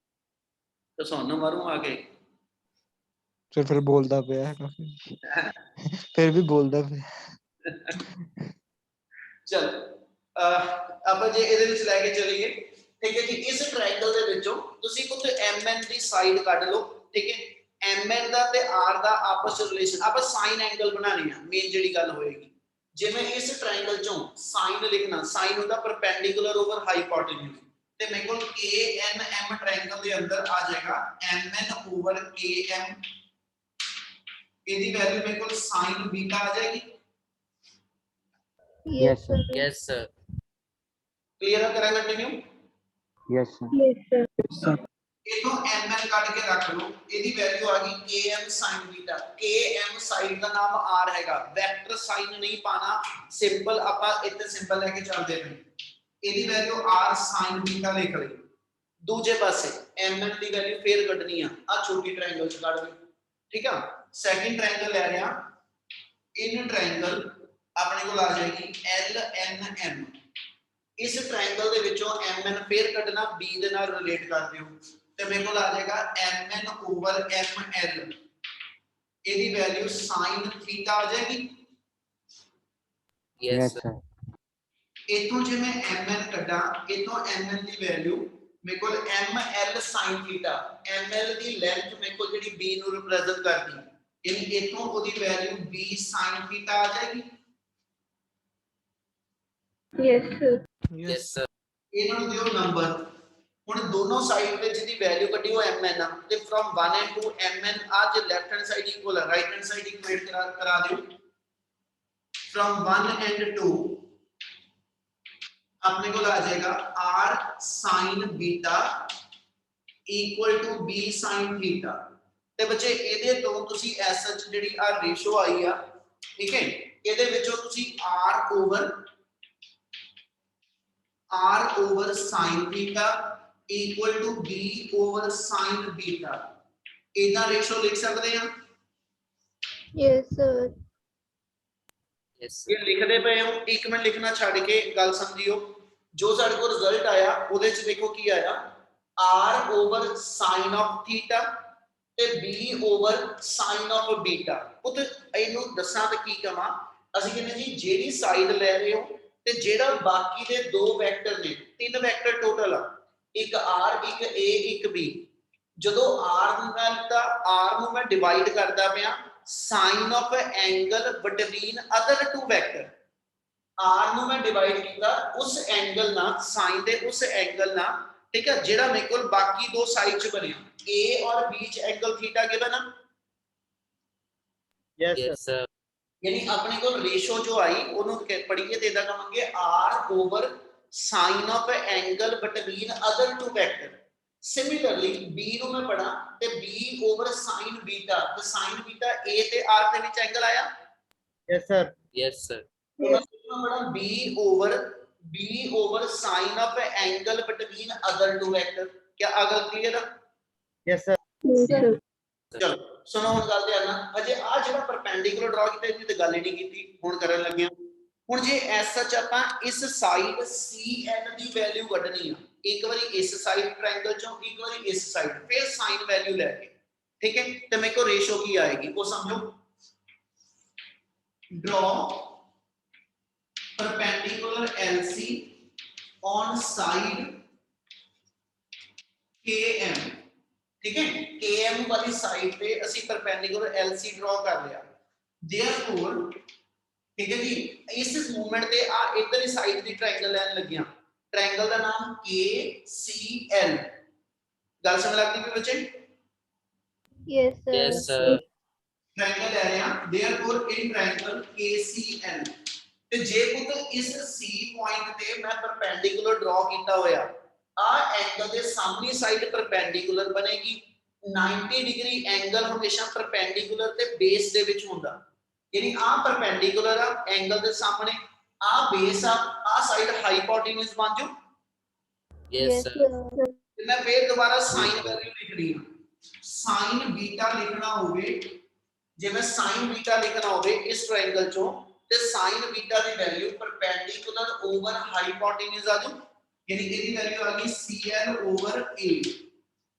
ਤਾਂ ਸਾਨੂੰ ਮਾਰੂ ਆ ਕੇ, ਫਿਰ ਬੋਲਦਾ ਪਿਆ ਹੈ ਕਾਫੀ, ਫਿਰ ਵੀ ਬੋਲਦਾ ਪਿਆ। ਚਲ ਆਪਾਂ ਜੇ ਇਹਦੇ ਵਿੱਚ ਲੈ ਕੇ ਚੱਲੀਏ, ਠੀਕ ਹੈ ਜੀ, ਇਸ ਟ੍ਰਾਇੰਗਲ ਦੇ ਵਿੱਚੋਂ ਤੁਸੀਂ ਕੁਝ mn ਦੀ ਸਾਈਡ ਕੱਢ ਲਓ, ਠੀਕ ਹੈ, mn ਦਾ ਤੇ r ਦਾ ਆਪਸ ਵਿੱਚ ਰਿਲੇਸ਼ਨ, ਆਪਾਂ ਸਾਈਨ ਐਂਗਲ ਬਣਾਣੀ ਆ, ਮੇਨ ਜਿਹੜੀ ਗੱਲ ਹੋਏਗੀ, ਜਿਵੇਂ ਇਸ ਟ੍ਰਾਇੰਗਲ ਚੋਂ ਸਾਈਨ ਲਿਖਣਾ, ਸਾਈਨ ਹੁੰਦਾ ਪਰਪੈਂਡੀਕੂਲਰ ਓਵਰ ਹਾਈਪੋਟੇਨਿਊਜ਼, ਤੇ ਮੇਰੇ ਕੋਲ KNM ਟ੍ਰਾਇੰਗਲ ਦੇ ਅੰਦਰ ਆ ਜਾਏਗਾ MN ਓਵਰ KM, ਇਹਦੀ ਵੈਲਿਊ ਮੇਰੇ ਕੋਲ ਸਾਈਨ ਬੀਟਾ ਆ ਜਾਏਗੀ। Yes, sir. Yes, sir. Clear ਹੈ? ਕਰਾਂ continue. Yes, sir. Yes, sir. ਇਥੋਂ mn ਕੱਢ ਕੇ ਰੱਖ ਲਓ, ਇਹਦੀ ਵੈਲਿਊ ਆ ਗਈ km sin ਬੀਟਾ। km ਸਾਈਡ ਦਾ ਨਾਮ r ਹੈਗਾ, ਵੈਕਟਰ ਸਾਈਨ ਨਹੀਂ ਪਾਣਾ, ਸਿੰਪਲ ਆਪਾਂ ਇੱਥੇ ਸਿੰਪਲ ਲੈ ਕੇ ਚੱਲਦੇ ਪਏ। ਇਹਦੀ ਵੈਲਿਊ r sin ਬੀਟਾ ਲਿਖ ਲਈ। ਦੂਜੇ ਪਾਸੇ mn ਦੀ ਵੈਲਿਊ ਫੇਰ ਕੱਢਣੀ ਆ ਛੋਟੀ ਟ੍ਰਾਇੰਗਲ ਚ ਕੱਢ ਲਈ, ਠੀਕ ਆ। ਸੈਕਿੰਡ ਟ੍ਰਾਇੰਗਲ ਲੈ ਰਿਹਾ, ਇਨ ਟ੍ਰਾਇੰਗਲ ਆਪਣੇ ਕੋਲ ਆ ਜਾਏਗੀ LNM। ਇਸ ਟ੍ਰਾਇੰਗਲ ਦੇ ਵਿੱਚੋਂ mn ਫੇਰ ਕੱਢਣਾ, b ਦੇ ਨਾਲ ਰਿਲੇਟ ਕਰ ਦਿਓ, ਤੇ ਮੇਰੇ ਕੋਲ ਆ ਜਾਏਗਾ mn ਓਵਰ ml, ਇਹਦੀ ਵੈਲਿਊ sin ਥੀਟਾ ਆ ਜਾਏਗੀ। Yes, Yes, sir. sir. ਇਥੋਂ ਜੇ ਮੈਂ mn ਕੱਢਾਂ, ਇਥੋਂ mn ਦੀ ਵੈਲਿਊ ਮੇਰੇ ਕੋਲ ml sin ਥੀਟਾ, ml ਦੀ ਲੈਂਥ ਮੇਰੇ ਕੋਲ ਜਿਹੜੀ b ਨੂੰ ਰਿਪਰੈਜ਼ੈਂਟ ਕਰਦੀ, ਯਾਨੀ ਇਥੋਂ ਉਹਦੀ ਵੈਲਿਊ b sin ਥੀਟਾ ਆ ਜਾਏਗੀ। Yes, sir. Yes, sir. ਇਹਨਾਂ ਨੂੰ ਦਿਓ ਨੰਬਰ। ਹੁਣ ਦੋਨੋਂ ਸਾਈਡ ਤੇ ਜਿਹਦੀ ਵੈਲਿਊ ਕੱਢੀ ਉਹ mn ਆ, ਤੇ ਫਰਮ 1 and 2 mn ਆ, ਜੇ ਲੈਫਟ ਹੈਂਡ ਸਾਈਡ ਇਕੁਅਲ ਹੈ, ਰਾਈਟ ਹੈਂਡ ਸਾਈਡ ਇਕੁਏਟ ਕਰਾ ਦਿਓ। ਫਰਮ 1 and 2 ਆਪਣੇ ਕੋਲ ਆ ਜਾਏਗਾ r sin beta equal to b sin theta. ਤੇ ਬੱਚੇ ਇਹਦੇ ਤੋਂ ਤੁਸੀਂ ਐਸ ਸੱਚ ਜਿਹੜੀ ਆ ਰੇਸ਼ੋ ਆਈ ਆ, ਠੀਕ ਹੈ, ਇਹਦੇ ਵਿੱਚੋਂ ਤੁਸੀਂ r over sin theta equal to b over sin beta, ਇਹਦਾ ਰੇਸ਼ੋ ਲਿਖ ਸਕਦੇ ਆ। Yes, sir. Yes, sir. ਇਹ ਲਿਖਦੇ ਪਏ ਹੋ, ਇੱਕ ਮਿੰਟ ਲਿਖਣਾ ਛੱਡ ਕੇ ਗੱਲ ਸਮਝਿਓ। ਜੋ ਸਾਡੇ ਕੋਲ ਰਿਜ਼ਲਟ ਆਇਆ ਉਹਦੇ ਚ ਦੇਖੋ ਕੀ ਆਇਆ, r over sin of theta ਤੇ b over sin of beta। ਉਹ ਤੇ ਇਹਨੂੰ ਦੱਸਾਂ ਤੇ ਕੀ ਕਵਾਂ, ਅਸੀਂ ਕਹਿੰਦੇ ਜੀ ਜਿਹੜੀ ਸਾਈਡ ਲੈ ਰਹੇ ਹੋ ਤੇ ਜਿਹੜਾ ਬਾਕੀ ਦੇ ਦੋ ਵੈਕਟਰ ਨੇ, ਤਿੰਨ ਵੈਕਟਰ ਟੋਟਲ ਆ, ਇੱਕ r ਇੱਕ a ਇੱਕ b, ਜਦੋਂ r ਨੂੰ ਮੈਂ ਲਿਖਦਾ, r ਨੂੰ ਮੈਂ ਡਿਵਾਈਡ ਕਰਦਾ ਪਿਆ sin of angle between other two vector, r ਨੂੰ ਮੈਂ ਡਿਵਾਈਡ ਕੀਤਾ ਉਸ ਐਂਗਲ ਨਾਲ, sin ਦੇ ਉਸ ਐਂਗਲ ਨਾਲ, ਠੀਕ ਹੈ, ਜਿਹੜਾ ਮੇਰੇ ਕੋਲ ਬਾਕੀ ਦੋ ਸਾਈਡ ਚ ਬਣਿਆ, a ਔਰ b ਚ ਐਂਗਲ ਥੀਟਾ ਗਿਵਨ ਆ। Yes, sir. ਯਾਨੀ ਆਪਣੇ ਕੋਲ ਰੇਸ਼ੋ ਜੋ ਆਈ ਉਹਨੂੰ ਪੜ੍ਹੀਏ ਤੇ ਇਹਦਾ ਕਹਾਂਗੇ r over sin of angle between other two vector। Similarly b ਨੂੰ ਮੈਂ ਪੜਾਂ ਤੇ b ਓਵਰ sin ਬੀਟਾ, ਤੇ sin ਬੀਟਾ a ਤੇ r ਦੇ ਵਿੱਚ ਐਂਗਲ ਆਇਆ। Yes, sir. Yes, sir. ਮੈਂ ਪੜਾਂ b over sin of angle between other two vector। क्या अगर क्लियर है? Yes, sir. Yes, sir. ਚਲੋ ਸੁਣੋ ਹੁਣ ਗੱਲ ਧਿਆਨ ਨਾਲ। ਅਜੇ ਆ ਜਿਹੜਾ ਪਰਪੈਂਡੀਕੂਲਰ ਡਰਾ ਕੀਤਾ ਇਹਦੀ ਤੇ ਗੱਲ ਹੀ ਨਹੀਂ ਕੀਤੀ, ਹੁਣ ਕਰਨ ਲੱਗਿਆ। ਹੁਣ ਜੇ ਐਸ ਸੱਚ ਆਪਾਂ ਇਸ ਸਾਈਡ CN ਦੀ ਵੈਲਿਊ ਕੱਢਣੀ ਆ, ਇੱਕ ਵਾਰੀ ਇਸ ਸਾਈਡ ਟ੍ਰਾਇੰਗਲ ਚੋਂ, ਇੱਕ ਵਾਰੀ ਇਸ ਸਾਈਡ, ਫਿਰ ਸਾਈਨ ਵੈਲਿਊ ਲੈ ਕੇ, ਠੀਕ ਹੈ, ਤੇ ਮੇਰੇ ਕੋਲ ਰੇਸ਼ੋ ਕੀ ਆਏਗੀ ਉਹ ਸਮਝੋ। ਡਰਾ perpendicular LC on side KM, ठीक है, KM वाली साइड पे ਅਸੀਂ perpendicular LC draw ਕਰ ਲਿਆ। therefore ठीक है जी, इस मूवमेंट पे आ इधर ही साइड दी ट्रायंगल लाइन लगियां, ट्रायंगल का नाम KCL। गल समझ लगती है बच्चे? Yes, sir. Yes, sir. Triangle ले रहे हैं, therefore in triangle KCL ਤੇ ਜੇ ਪੁੱਤ ਇਸ C ਪੁਆਇੰਟ ਤੇ ਮੈਂ ਪਰਪੈਂਡੀਕੂਲਰ ਡਰਾ ਕੀਤਾ ਹੋਇਆ, ਆ ਐਂਗਲ ਦੇ ਸਾਹਮਣੀ ਸਾਈਡ ਪਰਪੈਂਡੀਕੂਲਰ ਬਣੇਗੀ। 90 ਡਿਗਰੀ ਐਂਗਲ ਹਮੇਸ਼ਾ ਪਰਪੈਂਡੀਕੂਲਰ ਤੇ ਬੇਸ ਦੇ ਵਿੱਚ ਹੁੰਦਾ, यानी आ परपेंडिकुलर आ एंगल दे सामने, आ बेस आ साइड हाइपोटेन्यूज बन जो। Yes, Yes, sir. sir. ते मैं फिर दोबारा sin वैल्यू लिखनी है। sin बीटा लिखना होवे, जे मैं sin बीटा लिखना होवे इस ट्रायंगल चों, ते sin बीटा दी वैल्यू परपेंडिकुलर ओवर हाइपोटेन्यूज आ जो, यानी इसकी वैल्यू आ गई CL ओवर A।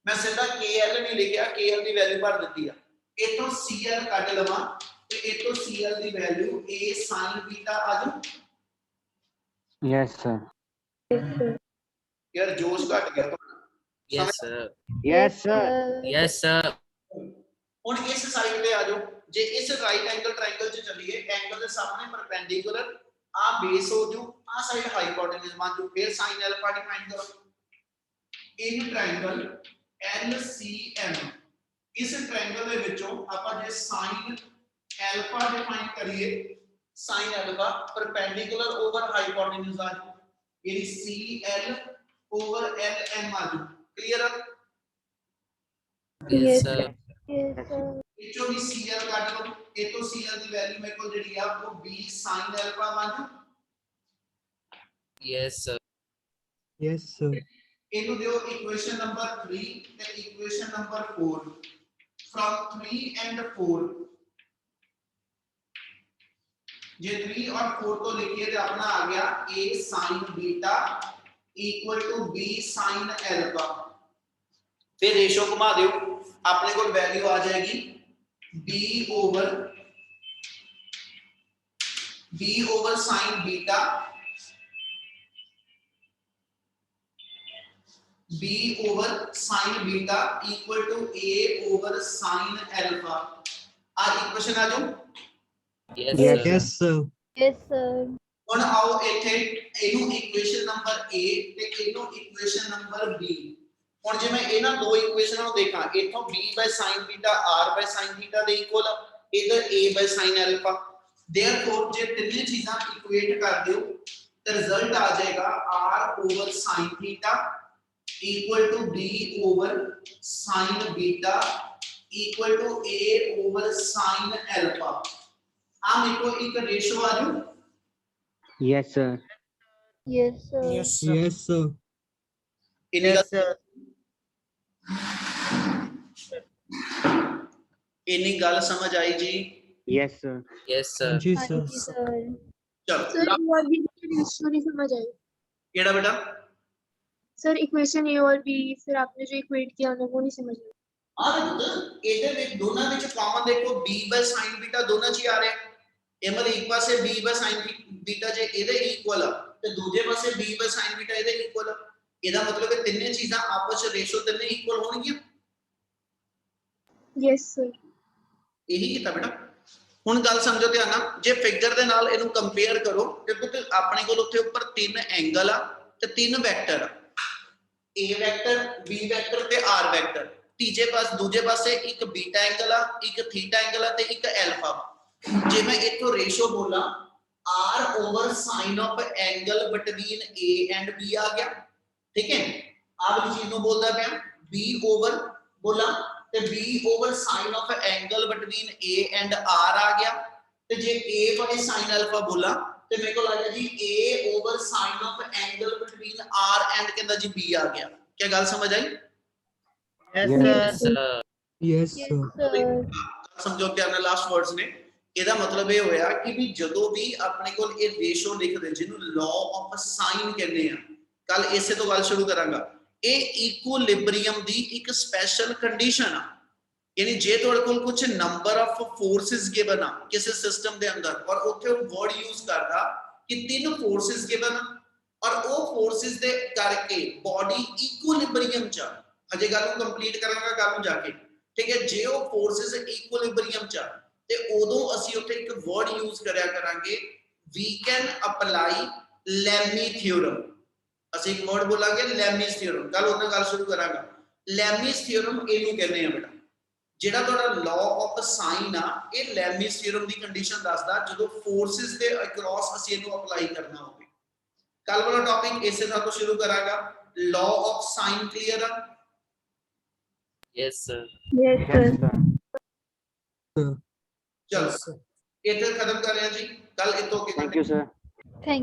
मैं सीधा KL नहीं लिखया, KL दी वैल्यू भर दी है, इथों CL कट लवां ਤੇ ਇਤੋਂ CL the value A sin ਬੀਟਾ ਆ ਜਾਊ। Yes, sir. Yes, sir. ਯਾਰ ਜੋਸ਼ ਘਟ ਗਿਆ। Yes, sir. Yes, sir. Yes, sir. ਹੁਣ ਇਸ ਸਾਈਡ ਤੇ ਆ ਜਾਓ, ਜੇ ਇਸ ਰਾਈਟ ਐਂਗਲ ਟ੍ਰਾਇੰਗਲ ਚ ਚੱਲੀਏ, ਐਂਗਲ ਦੇ ਸਾਹਮਣੇ ਪਰਪੈਂਡੀਕੂਲਰ ਆ ਬੇਸ ਹੋ ਜੂ, ਆ ਸਾਈਡ ਹਾਈਪੋਟੇਨਸ ਬਣ ਜੂ, ਫਿਰ sin ਅਲਫਾ ਡਿਫਾਈਨ ਕਰੋ। ਇਹ ਟ੍ਰਾਇੰਗਲ LCM, ਇਸ ਟ੍ਰਾਇੰਗਲ ਦੇ ਵਿੱਚੋਂ ਆਪਾਂ ਜੇ sin ਅਲਫਾ ਡਿਫਾਈਨ ਕਰੀਏ, sin ਅਲਫਾ ਪਰਪੈਂਡੀਕੂਲਰ ਓਵਰ ਹਾਈਪੋਟੇਨਸ ਆ ਜੂ, ਯਾਨੀ CL ਓਵਰ LM ਆ ਜੂ। ਕਲੀਅਰ ਆ? Yes, sir. ਇਹ ਚੋਂ ਵੀ CL ਕੱਢ ਲਓ, ਇਹ ਤੋਂ CL ਦੀ ਵੈਲਿਊ ਮੇਰੇ ਕੋਲ ਜਿਹੜੀ ਆ ਉਹ B sin ਅਲਫਾ ਬਣ ਜੂ। Yes, sir. yes sir ਇਹਨੂੰ ਦਿਓ ਇਕੁਏਸ਼ਨ ਨੰਬਰ 3 ਤੇ ਇਕੁਏਸ਼ਨ ਨੰਬਰ 4, from 3 and 4, ਜੇ 3 और 4 को लिखिए तो अपना आ गया a sin beta equal to b sin alpha. फिर रेशो घुमा दियो, अपने को वैल्यू आ जाएगी b over sin beta, b over sin beta equal to a over sin alpha. आ इक्वेशन आ जाओ। Yes, Yes, sir. yes sir Yes, sir. ਹੁਣ ਆਓ ਇੱਥੇ ਇਹਨੂੰ ਇਕੁਏਸ਼ਨ ਨੰਬਰ A ਤੇ ਇਹਨੂੰ ਇਕੁਏਸ਼ਨ ਨੰਬਰ B। ਹੁਣ ਜੇ ਮੈਂ ਇਹਨਾਂ ਦੋ ਇਕੁਏਸ਼ਨਾਂ ਨੂੰ ਦੇਖਾਂ, ਇਥੋਂ b sin θ r sin θ ਦੇ ਇਕੁਅਲ, ਇਧਰ a sin ਅਲਫਾ, देयरफॉर ਜੇ ਤਿੰਨੇ ਚੀਜ਼ਾਂ ਇਕੁਏਟ ਕਰ ਦਿਓ ਤਾਂ ਰਿਜ਼ਲਟ ਆ ਜਾਏਗਾ r over sin θ equal to b over sin β equal to a over sin alpha. ਆ ਮੇਰੇ ਕੋ ਇੱਕ ਰੇਸ਼ੋ ਆ ਜੂ। yes sir Yes, sir. yes sir इन्हीं Yes, गल sir. इन्हीं गल समझ आई जी। yes sir Yes, sir. जी हाँ sir जी, sir. चलो सर ए और बी की रेशियो नहीं समझ आई। केड़ा बेटा? सर इक्वेशन ए और बी फिर आपने जो इक्वेट किया ना वो नहीं समझ आई। आ देखो ਇਹਦੇ ਵਿੱਚ ਦੋਨਾਂ ਵਿੱਚ ਕਾਮਨ ਦੇਖੋ b sin β ਦੋਨਾਂ ਚ ਹੀ ਆ ਰਿਹਾ। ਇਹ ਮਤਲਬ ਇੱਕ ਪਾਸੇ b sin β ਜੇ ਇਹਦੇ ਇਕੁਅਲ ਆ ਤੇ ਦੂਜੇ ਪਾਸੇ b sin β ਇਹਦੇ ਇਕੁਅਲ ਆ। ਇਹਦਾ ਮਤਲਬ ਹੈ ਤਿੰਨੇ ਚੀਜ਼ਾਂ ਆਪਸ ਵਿੱਚ ਰੇਸ਼ੋ ਤਿੰਨੇ ਇਕੁਅਲ ਹੋਣਗੀਆਂ। Yes, sir. ਇਹੀ ਕੀਤਾ ਬੇਟਾ। ਹੁਣ ਗੱਲ ਸਮਝੋ ਧਿਆਨ ਨਾਲ, ਜੇ ਫਿਗਰ ਦੇ ਨਾਲ ਇਹਨੂੰ ਕੰਪੇਅਰ ਕਰੋ ਤੇ ਪੁੱਤ ਆਪਣੇ ਕੋਲ ਉੱਥੇ ਉੱਪਰ ਤਿੰਨ ਐਂਗਲ ਆ ਤੇ ਤਿੰਨ ਵੈਕਟਰ ਆ, a ਵੈਕਟਰ b ਵੈਕਟਰ ਤੇ r ਵੈਕਟਰ। ਤੀਜੇ ਪਾਸੇ ਦੂਜੇ ਪਾਸੇ ਇੱਕ ਬੀਟਾ ਐਂਗਲ ਆ, ਇੱਕ ਥੀਟਾ ਐਂਗਲ ਆ ਤੇ ਇੱਕ ਐਲਫਾ। ਜੇ ਮੈਂ ਇੱਥੋਂ ਰੇਸ਼ੋ ਬੋਲਾਂ r over sign of angle between a and b ਆ ਗਿਆ, ਠੀਕ ਹੈ। ਆਹ ਵਾਲੀ ਚੀਜ਼ ਨੂੰ ਬੋਲਦਾ ਪਿਆ b ਓਵਰ ਬੋਲਾਂ ਤੇ b over sign of angle between a and r ਆ ਗਿਆ। ਤੇ ਜੇ a ਬਾਈ ਸਾਈਨ ਅਲਫਾ ਬੋਲਾਂ ਤੇ ਮੇਰੇ ਕੋਲ ਆ ਗਿਆ ਜੀ a over sign of angle between r and ਕਹਿੰਦਾ ਜੀ b ਆ ਗਿਆ। ਕੀ ਗੱਲ ਸਮਝ ਆਈ? Yes, Yes, sir. Sir. yes Yes, sir sir. ਸਮਝੋ ਕਿ ਆਪਣੇ ਲਾਸਟ ਵਰਡਸ ਨੇ। ਇਹਦਾ ਮਤਲਬ ਇਹ ਹੋਇਆ ਕਿ ਵੀ ਜਦੋਂ ਵੀ ਆਪਣੇ ਕੋਲ ਇਹ ਰੇਸ਼ੋ ਲਿਖਦੇ ਜਿਹਨੂੰ ਲਾਅ ਆਫ ਸਾਈਨ ਕਹਿੰਦੇ ਆ, ਕੱਲ ਇਸੇ ਤੋਂ ਗੱਲ ਸ਼ੁਰੂ ਕਰਾਂਗਾ। ਇਹ ਇਕੁਇਲਿਬਰੀਅਮ ਦੀ ਇੱਕ ਸਪੈਸ਼ਲ ਕੰਡੀਸ਼ਨ ਆ। ਯਾਨੀ ਜੇ ਤੁਹਾਡੇ ਕੋਲ ਕੁਝ ਨੰਬਰ ਆਫ ਫੋਰਸਸ ਗਿਵਨ ਆ ਕਿਸੇ ਸਿਸਟਮ ਦੇ ਅੰਦਰ ਔਰ ਉੱਥੇ ਉਹ ਵਰਡ ਯੂਜ਼ ਕਰਦਾ ਕਿ ਤਿੰਨ ਫੋਰਸਸ ਗਿਵਨ ਔਰ ਉਹ ਫੋਰਸਸ ਦੇ ਕਰਕੇ ਬਾਡੀ ਇਕੁਇਲਿਬਰੀਅਮ ਚ ਆ। ਅਜੇ ਗੱਲ ਨੂੰ ਕੰਪਲੀਟ ਕਰਾਂਗਾ ਕੱਲ ਨੂੰ ਜਾ ਕੇ, ਠੀਕ ਹੈ। ਜੇ ਉਹ ਫੋਰਸਸ ਇਕੁਇਲਿਬਰੀਅਮ ਚ ਆ ਤੇ ਉਦੋਂ ਅਸੀਂ ਉੱਥੇ ਇੱਕ ਵਰਡ ਯੂਜ਼ ਕਰਿਆ ਕਰਾਂਗੇ, ਵੀ ਕੈਨ ਅਪਲਾਈ ਲੈਮੀ ਥਿਓਰਮ। ਅਸੀਂ ਇੱਕ ਵਰਡ ਬੋਲਾਂਗੇ ਲੈਮੀਜ਼ ਥਿਓਰਮ, ਕੱਲ ਉਹਨਾਂ ਗੱਲ ਸ਼ੁਰੂ ਕਰਾਂਗਾ। ਲੈਮੀਜ਼ ਥਿਓਰਮ ਇਹਨੂੰ ਕਹਿੰਦੇ ਆ ਬੇਟਾ। ਜਿਹੜਾ ਤੁਹਾਡਾ ਲਾਅ ਆਫ ਸਾਈਨ ਆ ਇਹ ਲੈਮੀਜ਼ ਥਿਓਰਮ ਦੀ ਕੰਡੀਸ਼ਨ ਦੱਸਦਾ ਜਦੋਂ ਫੋਰਸਸ ਦੇ ਅਕ੍ਰੋਸ ਅਸੀਂ ਇਹਨੂੰ ਅਪਲਾਈ ਕਰਨਾ ਹੋਵੇ। ਕੱਲ ਵਾਲਾ ਟੌਪਿਕ ਇਸੇ ਤਰ੍ਹਾਂ ਤੋਂ ਸ਼ੁਰੂ ਕਰਾਂਗਾ। ਲਾਅ ਆਫ ਸਾਈਨ ਕਲੀਅਰ ਆ? Yes, sir. Yes, sir. yes sir ਚਲੋ ਇੱਥੇ ਖਤਮ ਕਰ ਰਹੇ ਹਾਂ ਜੀ। ਕੱਲ ਇਤੋਂ thank you sir Thank